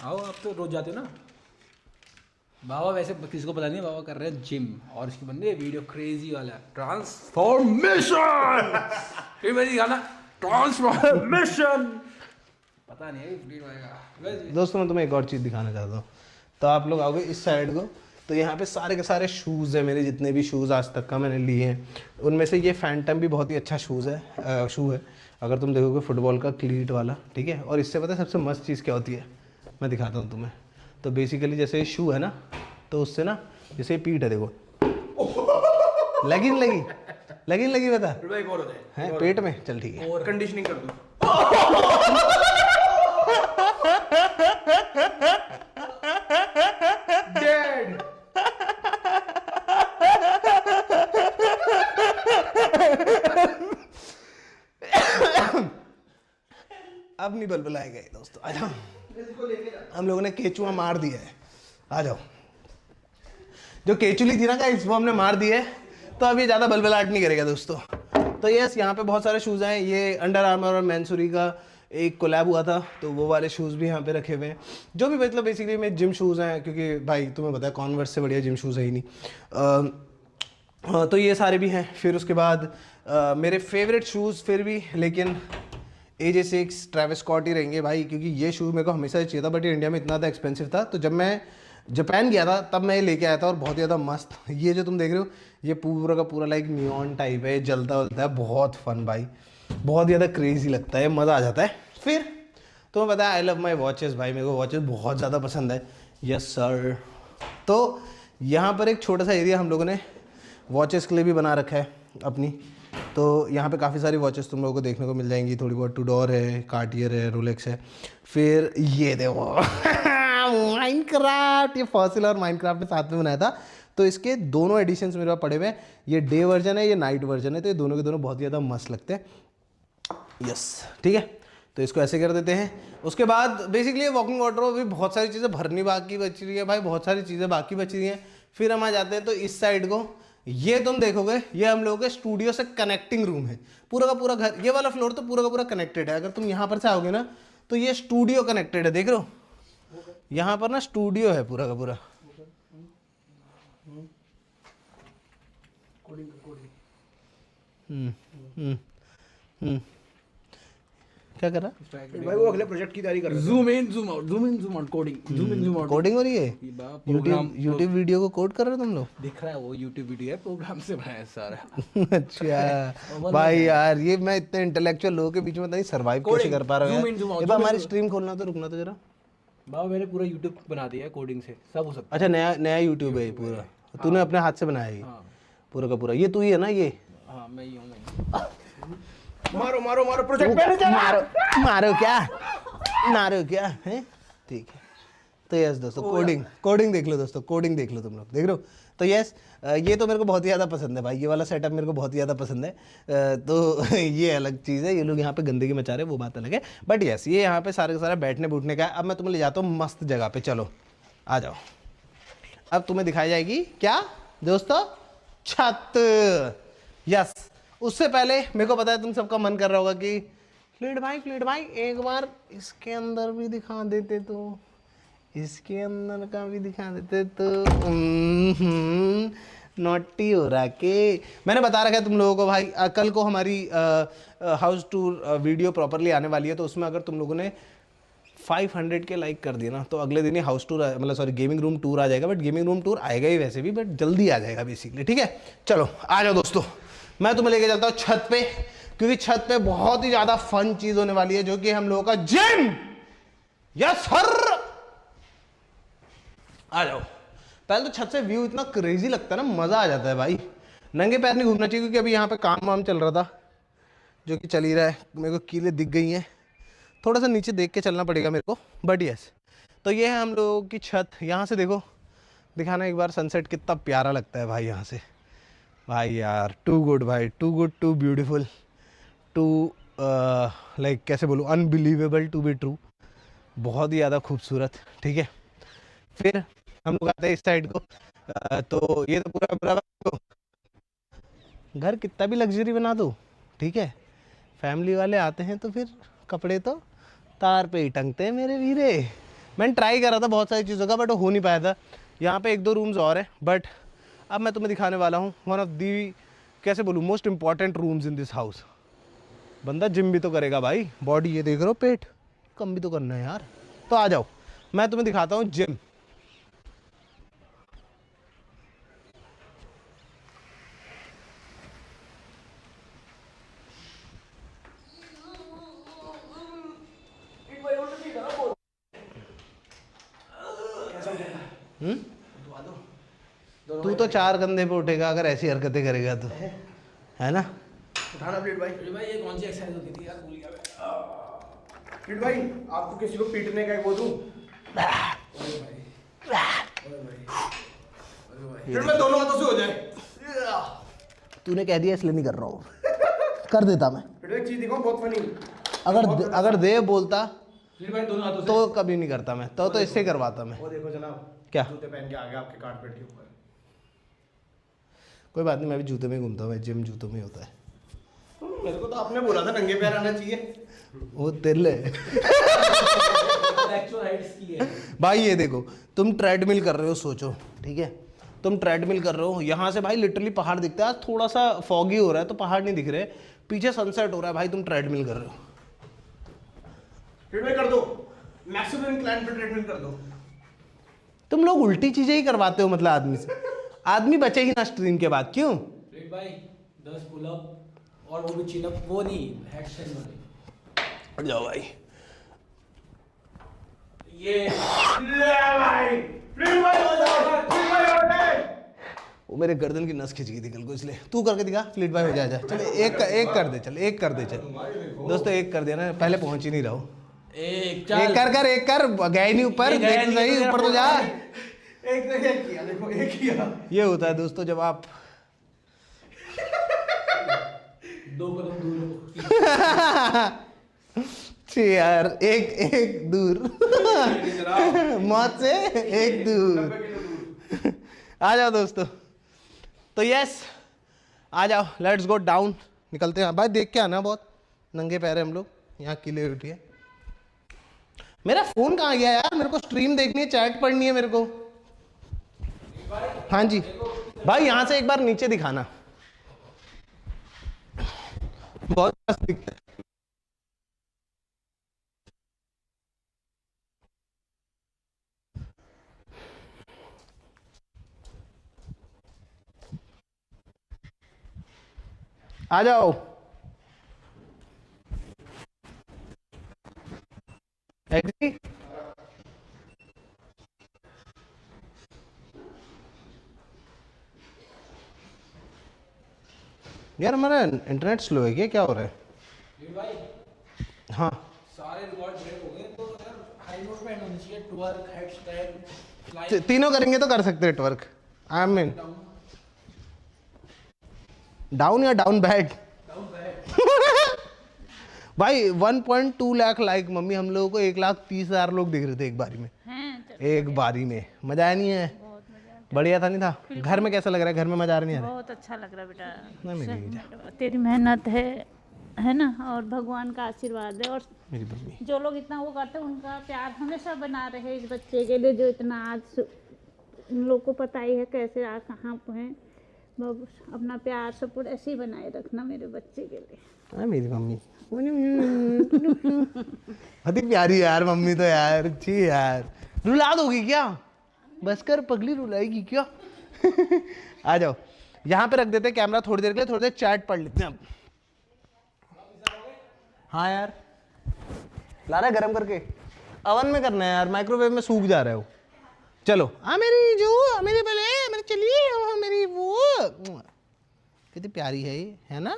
आओ, आप तो रोज जाते हो ना। बाबा वैसे किसी को पता नहीं, बाबा कर रहे हैं जिम, और इसकी बन रही है वीडियो क्रेजी वाला ट्रांसफॉर्मेशन। फिर मेरी गाना ट्रांसफॉर्मेशन पता नहीं है वीडियो आएगा। दोस्तों मैं तुम्हें एक और चीज़ दिखाना चाहता हूँ। तो आप लोग आओगे इस साइड को, तो यहाँ पे सारे के सारे शूज़ हैं मेरे, जितने भी शूज़ आज तक का मैंने लिए हैं उनमें से ये फैंटम भी बहुत ही अच्छा शू है। अगर तुम देखोगे फुटबॉल का क्लीट वाला, ठीक है। और इससे पता है सबसे मस्त चीज़ क्या होती है, मैं दिखाता हूँ तुम्हें। तो बेसिकली जैसे शू है ना, तो उससे ना जैसे पीठ है देखो, लगी बता है पेट में, चल ठीक है। और कंडीशनिंग कर दो। डेड। अब नहीं बलबलाएगा ये दोस्तों, आ जाओ। हम लोगों ने केचुआ मार दिया है, आ जाओ। जो केचुली थी ना गाइस वो हमने मार दी है, तो अब ये ज़्यादा बलबलाहट नहीं करेगा दोस्तों। तो यस यहाँ पे बहुत सारे शूज़ हैं। ये अंडर आर्मर और मैनसूरी का एक कोलैब हुआ था, तो वो वाले शूज़ भी यहाँ पे रखे हुए हैं। जो भी मतलब बेसिकली में जिम शूज़ हैं, क्योंकि भाई तुम्हें पता है कॉन्वर्स से बढ़िया जिम शूज़ है ही नहीं। तो ये सारे भी हैं। फिर उसके बाद मेरे फेवरेट शूज़ फिर भी लेकिन AJ6 ट्रैविस स्कॉट ही रहेंगे भाई, क्योंकि ये शूज़ मेरे को हमेशा से चाहिए था, बट ये इंडिया में इतना ज़्यादा एक्सपेंसिव था। तो जब मैं जापान गया था तब मैं ये लेके आया था, और बहुत ज़्यादा मस्त। ये जो तुम देख रहे हो ये पूरा का पूरा लाइक नियॉन टाइप है, जलता है, बहुत फन भाई, बहुत ज़्यादा क्रेजी लगता है, मज़ा आ जाता है। फिर तुम्हें पता है आई लव माई वॉचेस भाई, मेरे को वॉचेस बहुत ज़्यादा पसंद है। Yes sir. तो यहाँ पर एक छोटा सा एरिया हम लोगों ने वॉचेस के लिए भी बना रखा है अपनी। तो यहाँ पे काफ़ी सारी वॉचेस तुम लोगों को देखने को मिल जाएंगी। थोड़ी बहुत टूडोर है, कार्टियर है, रोलेक्स है। फिर ये देखो माइनक्राफ्ट, ये फॉसिल और माइनक्राफ्ट ने साथ में बनाया था, तो इसके दोनों एडिशंस मेरे पास पड़े हुए हैं। ये डे वर्जन है, ये नाइट वर्जन है, तो ये दोनों के दोनों बहुत ज़्यादा मस्त लगते हैं। यस ठीक है, तो इसको ऐसे कर देते हैं। उसके बाद बेसिकली वॉकिंग वार्डरोब भी बहुत सारी चीज़ें भरनी बाकी बच रही है भाई, बहुत सारी चीज़ें बाकी बच रही हैं। फिर हम आ जाते हैं तो इस साइड को, ये तुम देखोगे ये हम लोगों के स्टूडियो से कनेक्टिंग रूम है। पूरा का पूरा घर, ये वाला फ्लोर तो पूरा का पूरा कनेक्टेड है। अगर तुम यहाँ पर से आओगे ना तो ये स्टूडियो कनेक्टेड है, देख रहे हो यहाँ पर ना स्टूडियो है पूरा का पूरा। क्या कर रहा भाई वो अगले प्रोजेक्ट की तैयारी कर रहे हैं। Zoom in zoom out, zoom in zoom out coding, zoom in zoom out coding हो रही है? प्रोग्राम यूट्यूब वीडियो को कोड कर रहे हो तुम लोग? दिख रहा है वो यूट्यूब वीडियो है, प्रोग्राम से बनाया है सारा। अच्छा भाई यार, ये मैं इतने इंटेलेक्चुअल लोगों के बीच में नहीं सर्वाइव कैसे कर पा रहा हूँ। एक बार हमारी स्ट्रीम खोलना तो, रुकना तो जरा। बाबा मैंने पूरा यूट्यूब बना दिया है कोडिंग से, सब हो सकता अच्छा नया यूट्यूब है ये पूरा, तूने अपने हाथ से बनाया ये पूरा का पूरा? ये तू ही है ना ये? हाँ मैं ही हूँ। मारो मारो मारो प्रोजेक्ट मैनेजर, मारो क्या है, ठीक है। तो यस दोस्तों कोडिंग देख लो दोस्तों, कोडिंग देख लो तुम लोग, देख रहे हो? तो यस ये तो मेरे को बहुत ही ज़्यादा पसंद है भाई, ये वाला सेटअप मेरे को बहुत ही ज़्यादा पसंद है। तो ये अलग चीज़ है, ये लोग यहाँ पे गंदगी मचा रहे हैं वो बात अलग है, बट यस ये यहाँ पे सारे के सारा बैठने बूठने का है। अब मैं तुम्हें ले जाता हूँ मस्त जगह पे, चलो आ जाओ। अब तुम्हें दिखाई जाएगी क्या दोस्तों? छत। यस उससे पहले मेरे को पता है तुम सबका मन कर रहा होगा कि फ्लूइड भाई एक बार इसके अंदर भी दिखा देते तो, इसके अंदर का भी दिखा देते तो। नॉटी हो रहा के मैंने बता रखा है तुम लोगों को भाई, कल को हमारी हाउस टूर वीडियो प्रॉपरली आने वाली है, तो उसमें अगर तुम लोगों ने 500 के लाइक कर दिया ना तो अगले दिन ही हाउस टूर मतलब सॉरी गेमिंग रूम टूर आ जाएगा। बट गेमिंग रूम टूर आएगा ही वैसे भी, बट जल्दी आ जाएगा बेसिकली, ठीक है? चलो आ जाओ दोस्तों, मैं तुम्हें लेके चलता हूँ छत पे, क्योंकि छत पे बहुत ही ज़्यादा फन चीज़ होने वाली है, जो कि हम लोगों का जिम। यस सर, आ जाओ। पहले तो छत से व्यू इतना क्रेजी लगता है ना, मज़ा आ जाता है भाई। नंगे पैर नहीं घूमना चाहिए, क्योंकि अभी यहाँ पे काम वाम चल रहा था, जो कि चल ही रहा है। मेरे को कीलें दिख गई हैं, थोड़ा सा नीचे देख के चलना पड़ेगा मेरे को, बट यस। तो ये है हम लोगों की छत। यहाँ से देखो, दिखाना एक बार सनसेट कितना प्यारा लगता है भाई यहाँ से। भाई यार टू गुड भाई, too good, too beautiful, too like कैसे बोलूँ, अनबिलीवेबल टू बी ट्रू। बहुत ही ज़्यादा खूबसूरत। ठीक है, फिर हम लोग आते हैं इस साइड को। तो ये तो पूरा घर कितना भी लग्जरी बना दो, ठीक है, फैमिली वाले आते हैं तो फिर कपड़े तो तार पे ही टंगते हैं मेरे वीरे। मैंने ट्राई करा था बहुत सारी चीज़ों का, बट हो नहीं पाया था। यहाँ पे 1-2 रूम्स और हैं, बट अब मैं तुम्हें दिखाने वाला हूँ वन ऑफ दी, कैसे बोलूँ, most important rooms in this house. बंदा जिम भी तो करेगा भाई, बॉडी ये देख रहे हो, पेट कम भी तो करना है यार। तो आ जाओ, मैं तुम्हें दिखाता हूँ जिम। तू तो 4 कंधे पे उठेगा अगर ऐसी हरकतें करेगा तो, है ना? उठाना प्लीट भाई। भाई ये कौन सी एक्सरसाइज होती थी यार, भूल गया मैं। प्लीट भाई, आपको किसी को पीटने का एक वो दूं? फिर मैं दोनों हाथों से हो जाए। तूने कह दिया इसलिए नहीं कर रहा हूँ, कर देता मैं। फिर एक चीज दिखाऊं बहुत फनी। अगर देव बोलता फिर भाई दोनों हाथों से तो कभी नहीं करता मैं, तो इससे करवाता मैं। वो देखो जनाब, क्या? जूते पहन के आ गया आपके कारपेट के ऊपर। कोई बात नहीं, मैं भी जूते में ही घूमता हूँ, मैं जिम जूतों में ही होता है। मेरे को तो आपने बोला था नंगे पैर आना चाहिए। वो तिरले एक्चुअल हाइट इसकी है भाई। ये देखो, तुम ट्रेडमिल कर रहे हो, सोचो, ठीक है, तुम ट्रेडमिल कर रहे हो, यहाँ से भाई लिटरली पहाड़ दिखता है। आज थोड़ा सा फॉगी हो रहा है तो पहाड़ नहीं दिख रहे, पीछे सनसेट हो रहा है भाई, तुम ट्रेडमिल कर रहे हो। ट्रेडमिल कर दो, मैक्सिमम इंक्लाइन पे ट्रेडमिल कर दो। तुम लोग उल्टी चीजें ही करवाते हो, मतलब आदमी से। आदमी बचे ही ना स्ट्रीम के बाद, क्यों? प्लीट भाई 10 पुलअप और वो भी चिनअप, वो नहीं हैंडस्टैंड वाले। जाओ भाई। ये ले भाई, प्लीट भाई हो जाओ, प्लीट भाई हो जाए। वो मेरे गर्दन की नस खिंच गई थी कल को, इसलिए तू करके दिखा। फ्लीट भाई हो जाए, चल एक कर दे, चल एक कर दे, चल दोस्तों एक कर दिया ना, पहले पहुंच ही नहीं रहो। एक एक कर गए नहीं ऊपर, देख तो सही, ऊपर तो जा। एक किया, देखो एक किया। ये होता है दोस्तों जब आप 2 कदम दूर हो। छी यार, एक दूर मौत से एक दूर। आ जाओ दोस्तों, तो यस आ जाओ, लेट्स गो डाउन। निकलते हैं भाई, देख के आना, बहुत नंगे पैर हैं हम लोग, यहाँ किले उठिए। मेरा फोन कहाँ गया यार? मेरे को स्ट्रीम देखनी है, चैट पढ़नी है मेरे को। हाँ जी भाई, यहाँ से एक बार नीचे दिखाना, बहुत मस्त दिखता है। आ जाओ। एग्री? यार हमारा इंटरनेट स्लो है क्या? क्या हो रहा है? प्लीट भाई हाँ सारे रिकॉर्ड ब्रेक हो गए, तो यार हाई नोट पे एंड होनी चाहिए। ट्वर्क, हैंडस्टैंड, फ्लाइट, तीनों करेंगे तो कर सकते हैं ट्वर्क। आई मीन डाउन या डाउन बैड। भाई 1.2 लाख लाइक मम्मी, हम लोगों को 1,30,000 लोग दिख रहे थे एक बारी में। एक बारी में मजा आया नहीं है? बढ़िया था नहीं था? घर में कैसा लग रहा है? घर में मजा आ रहा नहीं है? बहुत अच्छा लग रहा है बेटा। ना मेरी तेरी मेहनत है ना, और भगवान का आशीर्वाद है, और मेरी मम्मी, जो लोग इतना वो करते हैं उनका प्यार हमेशा बना रहे इस बच्चे के लिए, जो इतना आज उन लोग को पता ही है कैसे आज कहाँ पे हैं। अपना प्यार सपोर्ट ऐसे ही बनाए रखना मेरे बच्चे के लिए। हाँ मेरी मम्मी बहुत ही प्यारी है यार मम्मी तो यार, अच्छी यार। रुला दोगी क्या? बस कर पगली, रुलाएगी क्या? आ जाओ, यहाँ पे रख देते हैं कैमरा थोड़ी देर के लिए, थोड़ी देर चैट पढ़ लेते हैं अब। हाँ यार, ला रहा है गरम करके, अवन में करना है यार, माइक्रोवेव में सूख जा रहा है वो। चलो हाँ मेरी जो, मेरी भले, मेरी चलिए, मेरी वो कितनी प्यारी है ये, है ना?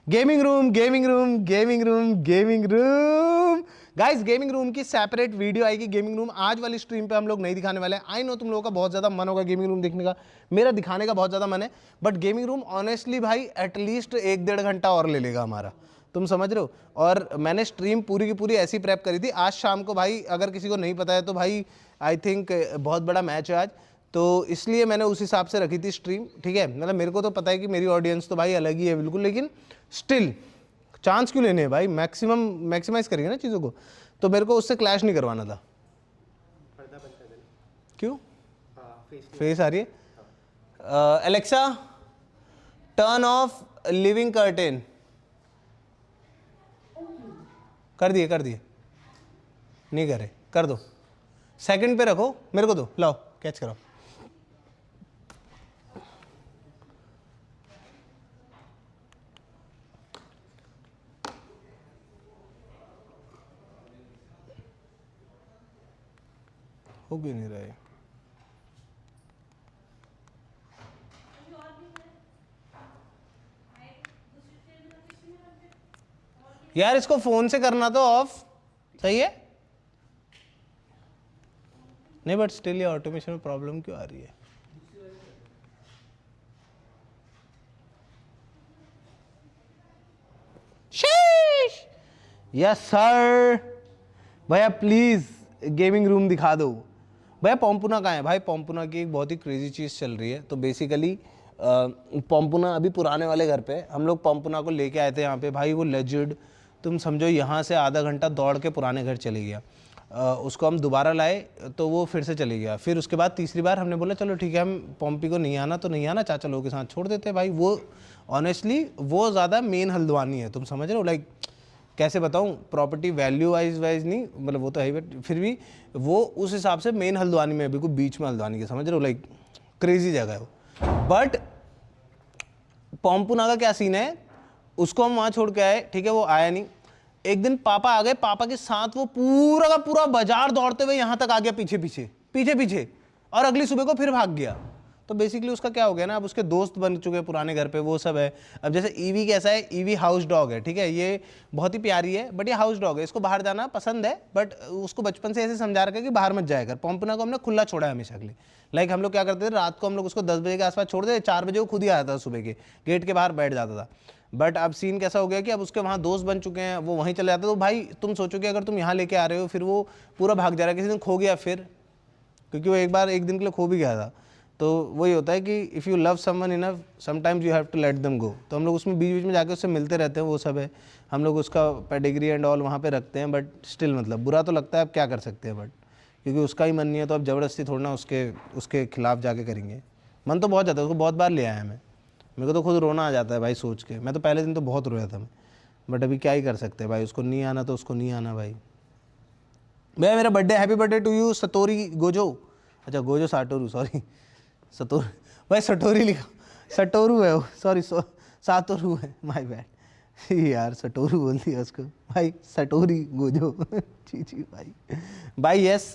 Gaming room, gaming room, gaming room, gaming room, guys gaming room की सेपरेट वीडियो आएगी। गेमिंग रूम आज वाली स्ट्रीम पे हम लोग नहीं दिखाने वाले हैं। आई नो तुम लोगों का बहुत ज़्यादा मन होगा गेमिंग रूम देखने का, मेरा दिखाने का बहुत ज़्यादा मन है, बट गेमिंग रूम ऑनेस्टली भाई एटलीस्ट 1-1.5 घंटा और ले लेगा हमारा, तुम समझ रहे हो। और मैंने स्ट्रीम पूरी की पूरी ऐसी प्रेप करी थी आज शाम को भाई, अगर किसी को नहीं पता है तो भाई आई थिंक बहुत बड़ा मैच है आज, तो इसलिए मैंने उस हिसाब से रखी थी स्ट्रीम, ठीक है। मतलब मेरे को तो पता है कि मेरी ऑडियंस तो भाई अलग ही है बिल्कुल, लेकिन स्टिल चांस क्यों लेने हैं भाई, मैक्सिमाइज करेंगे ना चीज़ों को, तो मेरे को उससे क्लैश नहीं करवाना था। क्यों फेस आ रही है। Alexa turn off living curtain. कर दिए नहीं करे, कर दो, सेकंड पे रखो, मेरे को दो, लाओ कैच करो। हो क्यों नहीं रहा है यार, इसको फोन से करना तो ऑफ सही है नहीं, बट स्टिल ये ऑटोमेशन में प्रॉब्लम क्यों आ रही है। यस सर, भैया प्लीज गेमिंग रूम दिखा दो। भैया पॉम्पुना कहाँ है भाई, पॉम्पुना की एक बहुत ही क्रेजी चीज़ चल रही है। तो बेसिकली पॉम्पुना अभी पुराने वाले घर पे, हम लोग पॉम्पुना को लेके आए थे यहाँ पे भाई, वो लेजिड तुम समझो यहाँ से आधा घंटा दौड़ के पुराने घर चले गया। उसको हम दोबारा लाए तो वो फिर से चले गया। फिर उसके बाद तीसरी बार हमने बोला चलो ठीक है, हम पॉम्पी को नहीं आना तो नहीं आना, चाचा लोगों के साथ छोड़ देते भाई। वो ऑनेस्टली वो ज़्यादा मेन हल्द्वानी है, तुम समझ रहे हो, लाइक कैसे बताऊँ, प्रॉपर्टी वैल्यू वाइज नहीं, मतलब वो तो है बट फिर भी वो उस हिसाब से मेन हल्द्वानी में है, बिल्कुल बीच में हल्द्वानी के, समझ रहे हो, लाइक क्रेजी जगह है वो। बट पॉम्पुना का क्या सीन है, उसको हम वहाँ छोड़ के आए, ठीक है, वो आया नहीं। एक दिन पापा आ गए, पापा के साथ वो पूरा का पूरा बाजार दौड़ते हुए यहाँ तक आ गया, पीछे, और अगली सुबह को फिर भाग गया। तो बेसिकली उसका क्या हो गया ना, अब उसके दोस्त बन चुके हैं पुराने घर पे, वो सब है। अब जैसे ईवी कैसा है, ईवी हाउस डॉग है, ठीक है, ये बहुत ही प्यारी है बट ये हाउस डॉग है, इसको बाहर जाना पसंद है, बट उसको बचपन से ऐसे समझा रखा है कि बाहर मत जाया कर। पॉम्पुना को हमने खुला छोड़ा है हमेशा के लिए। लाइक हम लोग क्या करते थे, रात को हम लोग उसको 10 बजे के आसपास छोड़ दे, 4 बजे वो खुद ही आता था, सुबह के गेट के बाहर बैठ जाता था। बट अब सीन कैसा हो गया कि अब उसके वहाँ दोस्त बन चुके हैं, वो वहीं चले जाते। तो भाई तुम सोचो कि अगर तुम यहाँ लेके आ रहे हो, फिर वो पूरा भाग जा रहा है, किसी दिन खो गया फिर, क्योंकि वो एक दिन के लिए खो भी गया था। तो वही होता है कि if you love someone enough sometimes you have to let them go. तो हम लोग उसमें बीच में जाके उससे मिलते रहते हैं, वो सब है, हम लोग उसका पेडिग्री एंड ऑल वहाँ पे रखते हैं। बट स्टिल मतलब बुरा तो लगता है, अब क्या कर सकते हैं, बट क्योंकि उसका ही मन नहीं है तो अब ज़बरदस्ती थोड़ा ना उसके खिलाफ जाके करेंगे। मन तो बहुत जाता है, उसको बहुत बार ले आया मैं, मेरे को तो खुद रोना आ जाता है भाई सोच के। मैं तो पहले दिन तो बहुत रोया था मैं, बट अभी क्या ही कर सकते हैं भाई, उसको नहीं आना तो उसको नहीं आना भाई। भैया मेरा birthday, happy birthday to you Satori Gojo. अच्छा गोजो साटोरू, सॉरी सतोर भाई, सटोरी लिखा, सटोरू है वो, सॉरी सातोरू है, माय बैड यार, सटोरू बोल दिया उसको भाई, सटोरी गोजो जी भाई। यस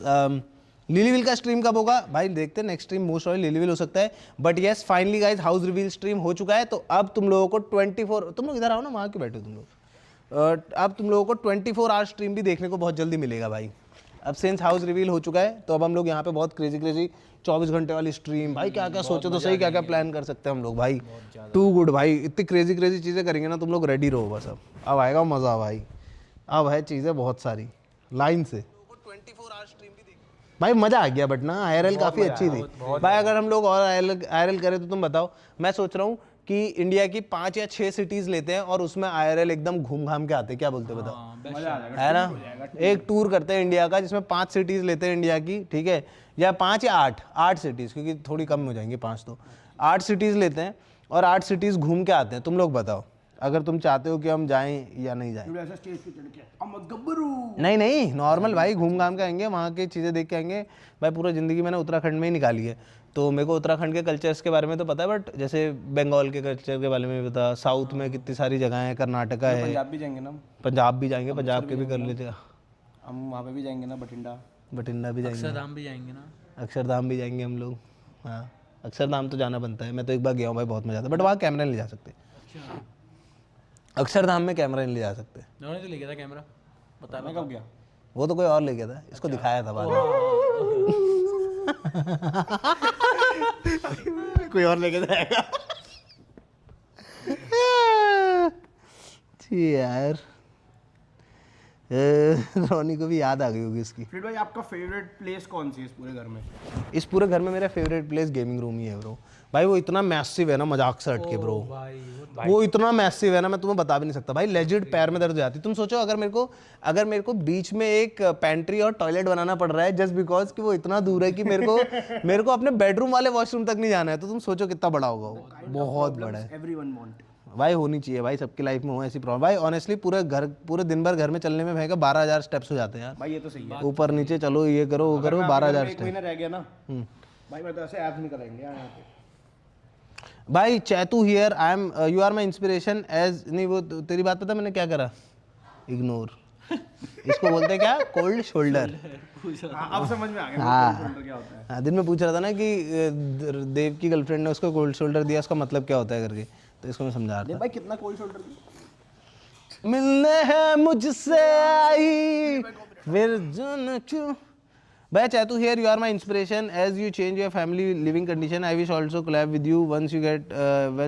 लिलीविल का स्ट्रीम कब होगा भाई, देखते हैं नेक्स्ट स्ट्रीम मोस्ट ऑफ लिलीविल हो सकता है। But yes finally guys house reveal stream हो चुका है। तो अब तुम लोगों को 24, तुम लोग इधर आओ ना, वहाँ क्यों बैठे हो तुम लोग, अब तुम लोगों को 24 आवर स्ट्रीम भी देखने को बहुत जल्दी मिलेगा भाई। अब सिंस हाउस रिवील हो चुका है तो अब हम लोग यहाँ पे बहुत क्रेजी 24 घंटे वाली स्ट्रीम, भाई क्या क्या सोचो तो सही, क्या क्या प्लान कर सकते हैं हम लोग भाई, टू गुड भाई, इतनी क्रेजी चीज़ें करेंगे ना, तुम लोग रेडी रहो बस। अब आएगा मज़ा भाई, अब है चीज़ें बहुत सारी लाइन से। 24 आवर स्ट्रीम भी देखी भाई, मज़ा आ गया। बट ना IRL काफ़ी अच्छी थी भाई। अगर हम लोग और IRL करें तो तुम बताओ, मैं सोच रहा हूँ कि इंडिया की 5 या 6 सिटीज़ लेते हैं और उसमें IRL एकदम घूम घाम के आते हैं, क्या बोलते हो बताओ, है ना, एक टूर करते हैं इंडिया का जिसमें 5 सिटीज़ लेते हैं इंडिया की, ठीक है, या 5 या 8 सिटीज़, क्योंकि थोड़ी कम हो जाएंगी 5, तो 8 सिटीज़ लेते हैं और 8 सिटीज़ घूम के आते हैं। तुम लोग बताओ अगर तुम चाहते हो कि हम जाएं या नहीं जाएं। नहीं नॉर्मल भाई, घूम घाम के आएंगे, वहाँ की चीज़ें देख के आएंगे भाई। पूरा ज़िंदगी मैंने उत्तराखंड में ही निकाली है, तो मेरे को उत्तराखंड के कल्चर्स के बारे में तो पता है, बट जैसे बंगाल के कल्चर के बारे में भी पता, साउथ में कितनी सारी जगह है, कर्नाटका है, पंजाब भी जाएंगे ना, पंजाब भी जाएंगे, पंजाब के भी कर लेते, हम वहाँ पे भी जाएंगे ना, बठिंडा भी जाएंगे, अक्षरधाम भी जाएंगे ना, अक्षरधाम भी जाएंगे हम लोग। हाँ अक्षरधाम तो जाना बनता है, मैं तो एक बार गया हूँ भाई, बहुत मजा आता है, बट वहाँ कैमरा नहीं ले जा सकते। अक्षरधाम में कैमरा नहीं ले जा सकते। उन्होंने तो ले गया था कैमरा, बता मैं कब गया, वो तो कोई और ले गया था, इसको दिखाया था बाद में। कोई और लेके जाएगा। जी यार, रोनी को भी याद आ गई होगी इसकी। फिर भाई आपका फेवरेट प्लेस कौन सी है इस पूरे घर में? इस पूरे घर में मेरा फेवरेट प्लेस गेमिंग रूम ही है ब्रो। भाई वो इतना मैसिव है ना, मजाक से हट के ब्रो, वो इतना मैसिव है ना, मैं तुम्हें बता भी नहीं सकता भाई। लेजिट पैर में दर्द हो जाती। तुम सोचो अगर मेरे को बीच में एक पेंट्री और टॉयलेट बनाना पड़ रहा है जस्ट बिकॉज कि वो इतना दूर है कि मेरे को अपने बेडरूम वाले वॉशरूम तक नहीं जाना है, तो तुम सोचो कितना बड़ा होगा वो। बहुत बड़ा है एवरीवन वांट भाई, होनी चाहिए भाई, सबकी लाइफ में हो ऐसी प्रॉब्लम भाई। ऑनेस्टली पूरे दिन भर घर में चलने में भाई 12,000 स्टेप्स हो जाते हैं यार भाई। ये तो सही है, ऊपर नीचे चलो, ये करो वो करो, 12,000 एक स्टेप्स महीना रह गया ना भाई, मैं तो ऐसे ऐप्स नहीं करेंगे यहाँ पे। भाई Chaitu here, I am you are my inspiration as, नहीं वो तेरी बात पता मैंने क्या करा, इग्नोर। इसको बोलते हैं क्या, कोल्ड शोल्डर। अब समझ में आ गया हाँ क्या होता है। हाँ, दिन में पूछ रहा था ना कि देव की गर्लफ्रेंड ने उसको कोल्ड शोल्डर दिया, उसका मतलब क्या होता है करके, तो इसको मैं समझा रहा था। भाई कितना कोल्ड शोल्डर दिया? मिलने है मुझसे आई फिर जन क्यों। भाई Chaitu here, you are my inspiration as you change your family living condition. I wish also collab with you once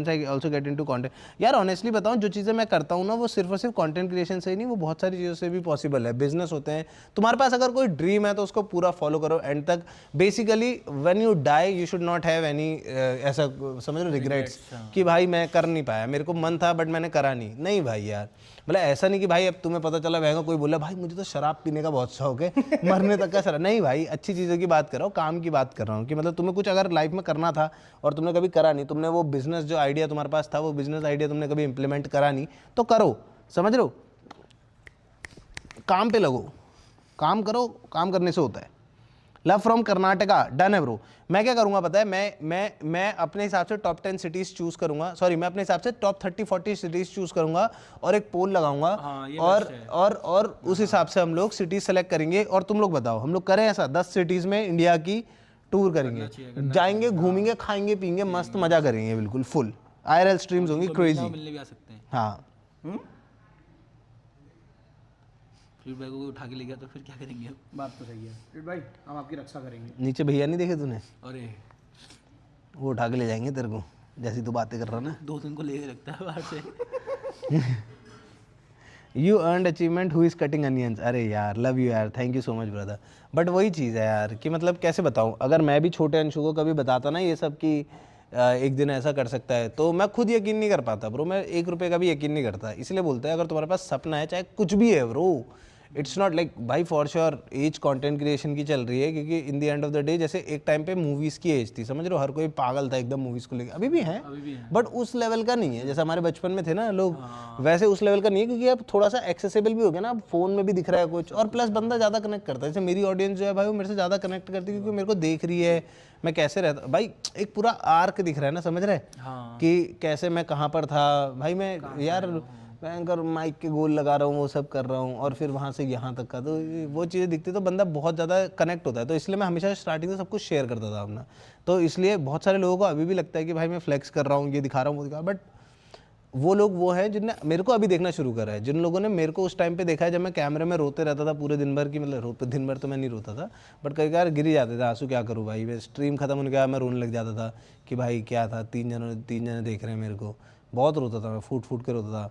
I also get into content. यार ऑनेस्टली बताऊँ, जो चीज़ें मैं करता हूँ ना, वो सिर्फ और सिर्फ कंटेंट क्रिएशन से ही नहीं, वो बहुत सारी चीज़ों से भी पॉसिबल है। बिजनेस होते हैं, तुम्हारे पास अगर कोई ड्रीम है तो उसको पूरा फॉलो करो एंड तक। Basically when you die you should not have any ऐसा समझ लो रिग्रेट्स कि भाई मैं कर नहीं पाया, मेरे को मन था बट मैंने करा नहीं भाई यार। मतलब ऐसा नहीं कि भाई अब तुम्हें पता चला वह कोई बोला भाई मुझे तो शराब पीने का बहुत शौक है, मरने तक का शराब, नहीं भाई, अच्छी चीज़ों की बात कर रहा हूँ, काम की बात कर रहा हूँ कि मतलब तुम्हें कुछ अगर लाइफ में करना था और तुमने कभी करा नहीं, तुमने वो बिजनेस जो आइडिया तुम्हारे पास था, वो बिजनेस आइडिया तुमने कभी इंप्लीमेंट करा नहीं, तो करो, समझ रहे हो, काम पे लगो, काम करो, काम करने से होता है। लव फ्रॉम कर्नाटका, डन है ब्रो। मैं क्या करूंगा पता है, मैं अपने हिसाब से टॉप 10 सिटीज़ चूज़ करूंगा, सॉरी मैं अपने हिसाब से टॉप 30-40 सिटीज़ चूज़ करूंगा और एक पोल लगाऊंगा। और उस हिसाब से हम लोग सिटीज़ सेलेक्ट करेंगे और तुम लोग बताओ, हम लोग करें ऐसा 10 सिटीज़ में इंडिया की टूर करेंगे, जाएंगे, घूमेंगे, खाएंगे, पीएंगे, मस्त मजा करेंगे, बिल्कुल फुल IRL स्ट्रीम्स होंगी, क्रेजी। मिलने भी आ सकते हैं। हाँ फिर भाई को उठा के ले गया तो फिर क्या करेंगे? बात तो सही है। फिर भाई हम आपकी रक्षा करेंगे। नीचे भैया नहीं देखे तूने, अरे वो उठा के ले जाएंगे तेरे को, जैसी तू बातें कर रहा ना। 2 दिन को लेके रखता है बाहर से। You earned achievement who is cutting onions. अरे यार लव यू यार, thank you so much brother. But वही चीज़ है यार कि मतलब कैसे बताऊँ, अगर मैं भी छोटे अंशु को कभी बताता ना ये सब कि एक दिन ऐसा कर सकता है, तो मैं खुद यकीन नहीं कर पाता ब्रो। मैं 1 रुपये का भी यकीन नहीं करता। इसलिए बोलते हैं अगर तुम्हारे पास सपना है, चाहे कुछ भी है ब्रो, इट्स नॉट लाइक भाई for sure as content creation की चल रही है, क्योंकि in the end of the day जैसे एक टाइम पे मूवीज़ की एज थी, समझ रहे हो, हर कोई पागल था एकदम मूवीज़ को लेकर, अभी भी है बट उस लेवल का नहीं है जैसे हमारे बचपन में थे ना लोग, वैसे उस लेवल का नहीं है, क्योंकि अब थोड़ा सा एक्सेसिबल भी हो गया ना, अब फोन में भी दिख रहा है कुछ, और प्लस बंदा ज़्यादा कनेक्ट करता है। जैसे मेरी ऑडियंस जो है भाई वो मेरे से ज़्यादा कनेक्ट करती है, क्योंकि मेरे को देख रही है मैं कैसे रहता, भाई एक पूरा आर्क दिख रहा है ना, समझ रहे कि कैसे मैं कहाँ पर था भाई, मैं यार भयंकर माइक के गोल लगा रहा हूँ, वो सब कर रहा हूँ, और फिर वहाँ से यहाँ तक का, तो वो चीज़ें दिखती तो बंदा बहुत ज़्यादा कनेक्ट होता है। तो इसलिए मैं हमेशा स्टार्टिंग से सब कुछ शेयर करता था अपना, तो इसलिए बहुत सारे लोगों को अभी भी लगता है कि भाई मैं फ्लेक्स कर रहा हूँ, ये दिखा रहा हूँ, वो दिखा, बट वो लोग वो हैं जिनने मेरे को अभी देखना शुरू करा है, जिन लोगों ने मेरे को उस टाइम पे देखा है जब मैं कैमरे में रोते रहता था पूरे दिन भर की, मतलब दिन भर तो मैं नहीं रोता था, बट कई बार गिर ही जाते थे आंसू, क्या करूँ भाई, मैं स्ट्रीम खत्म होने के बाद मैं रोने लग जाता था कि भाई क्या था, 3 जने देख रहे हैं मेरे को, बहुत रोता था मैं, फूट के रोता था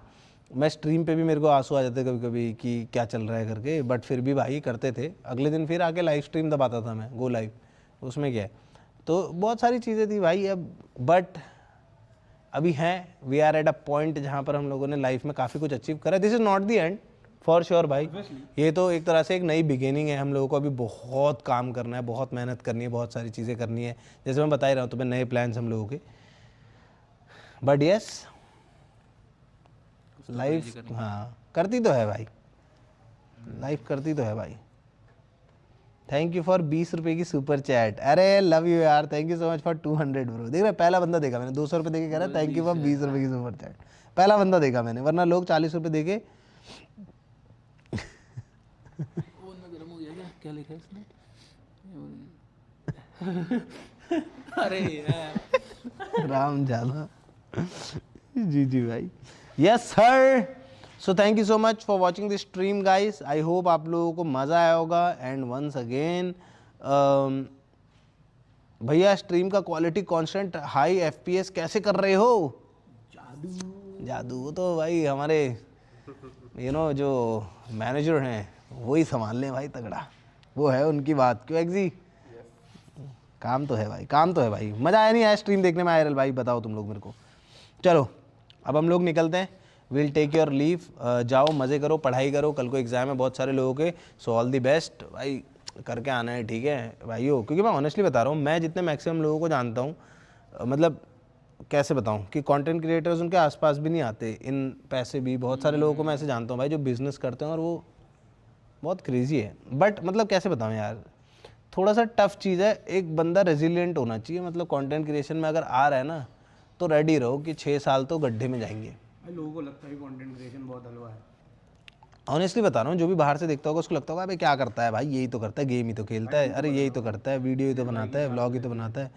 मैं। स्ट्रीम पे भी मेरे को आंसू आ जाते कभी कभी कि क्या चल रहा है करके, बट फिर भी भाई करते थे, अगले दिन फिर आके लाइव स्ट्रीम दबाता था मैं, गो लाइव, उसमें क्या है। तो बहुत सारी चीज़ें थी भाई अब, बट अभी हैं, we are at a point जहाँ पर हम लोगों ने लाइफ में काफ़ी कुछ अचीव करा। This is not the end for sure भाई, ये तो एक तरह से एक नई बिगिनिंग है। हम लोगों को अभी बहुत काम करना है, बहुत मेहनत करनी है, बहुत सारी चीज़ें करनी है, जैसे मैं बता ही रहा हूँ तुम्हें, नए प्लान्स हम लोगों के, बट यस लाइफ हाँ करती तो है भाई, लाइफ करती तो है भाई। थैंक यू फॉर 20 रुपये की सुपर चैट, अरे लव यू यार, thank you so much for 200 bro. देख रहे पहला बंदा देखा मैंने, 200 रुपये देके कह रहा है थैंक यू फॉर 20 रुपये की सुपर चैट, पहला बंदा देखा मैंने, वरना लोग 40 रुपये देके। गर्म हो गया क्या लिखा है इसने? अरे यार राम जाना जी भाई, yes sir. So thank you so much for watching this stream guys, I hope आप लोगों को मज़ा आया होगा। एंड वंस अगेन भैया स्ट्रीम का क्वालिटी कांस्टेंट हाई FPS कैसे कर रहे हो? जादू वो तो भाई हमारे जो मैनेजर हैं वही संभाल लें भाई, तगड़ा वो है उनकी बात। क्यों एग्जी? काम तो है भाई, काम तो है भाई। मज़ा आया नहीं आया स्ट्रीम देखने में आयरल भाई? बताओ तुम लोग मेरे को। चलो अब हम लोग निकलते हैं, विल टेक योर लीव। जाओ मज़े करो, पढ़ाई करो, कल को एग्ज़ाम है बहुत सारे लोगों के। सो ऑल दी बेस्ट भाई, करके आना है, ठीक है भाइयों? क्योंकि मैं ऑनेस्टली बता रहा हूँ, मैं जितने मैक्सिमम लोगों को जानता हूँ, मतलब कैसे बताऊँ कि कंटेंट क्रिएटर्स उनके आसपास भी नहीं आते इन पैसे भी। बहुत सारे लोगों को मैं ऐसे जानता हूँ भाई जो बिज़नेस करते हैं और वो बहुत क्रेजी है। बट मतलब कैसे बताऊँ यार, थोड़ा सा टफ चीज़ है। एक बंदा रेजिलिएंट होना चाहिए, मतलब कंटेंट क्रिएशन में अगर आ रहा है ना तो रेडी रहो कि 6 साल तो गड्ढे में जाएंगे। लोगों को लगता है कंटेंट क्रिएशन बहुत हलवा है। ऑनेस्टली बता रहा हूँ, जो भी बाहर से देखता होगा उसको लगता होगा भाई क्या करता है भाई, यही तो करता है, गेम ही तो खेलता है, अरे यही तो करता है, वीडियो ही तो बनाता है, व्लॉग ही तो बनाता है।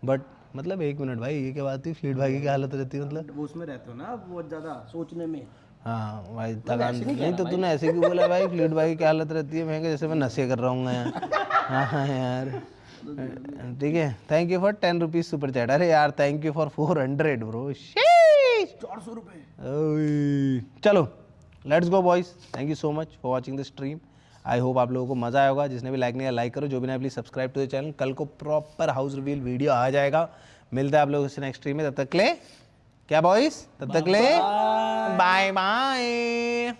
बट मतलब 1 मिनट भाई, ये क्या बात हुई? फ्लीट भाई की क्या हालत रहती है? मतलब वो उसमें रहते हो ना बहुत ज़्यादा सोचने में। हाँ भाई थकान नहीं तो तूने ऐसे क्यों बोला भाई? फ्लीट भाई की क्या हालत रहती है? मैं जैसे मैं नशे कर रहा हूँ यार। हाँ यार ठीक है। Thank you for 10 rupees super chat. अरे यार थैंक यू फॉर 400 ब्रो। 400 रुपये। चलो let's go boys, thank you so much for watching this stream. I hope आप लोगों को मज़ा आया होगा। जिसने भी लाइक नहीं किया लाइक करो, जो भी नहीं please subscribe to the channel. कल को प्रॉपर हाउस रिवील वीडियो आ जाएगा। मिलता है आप लोगों से नेक्स्ट स्ट्रीम में। तब तक ले क्या बॉयज, तब तक ले बाय बाय।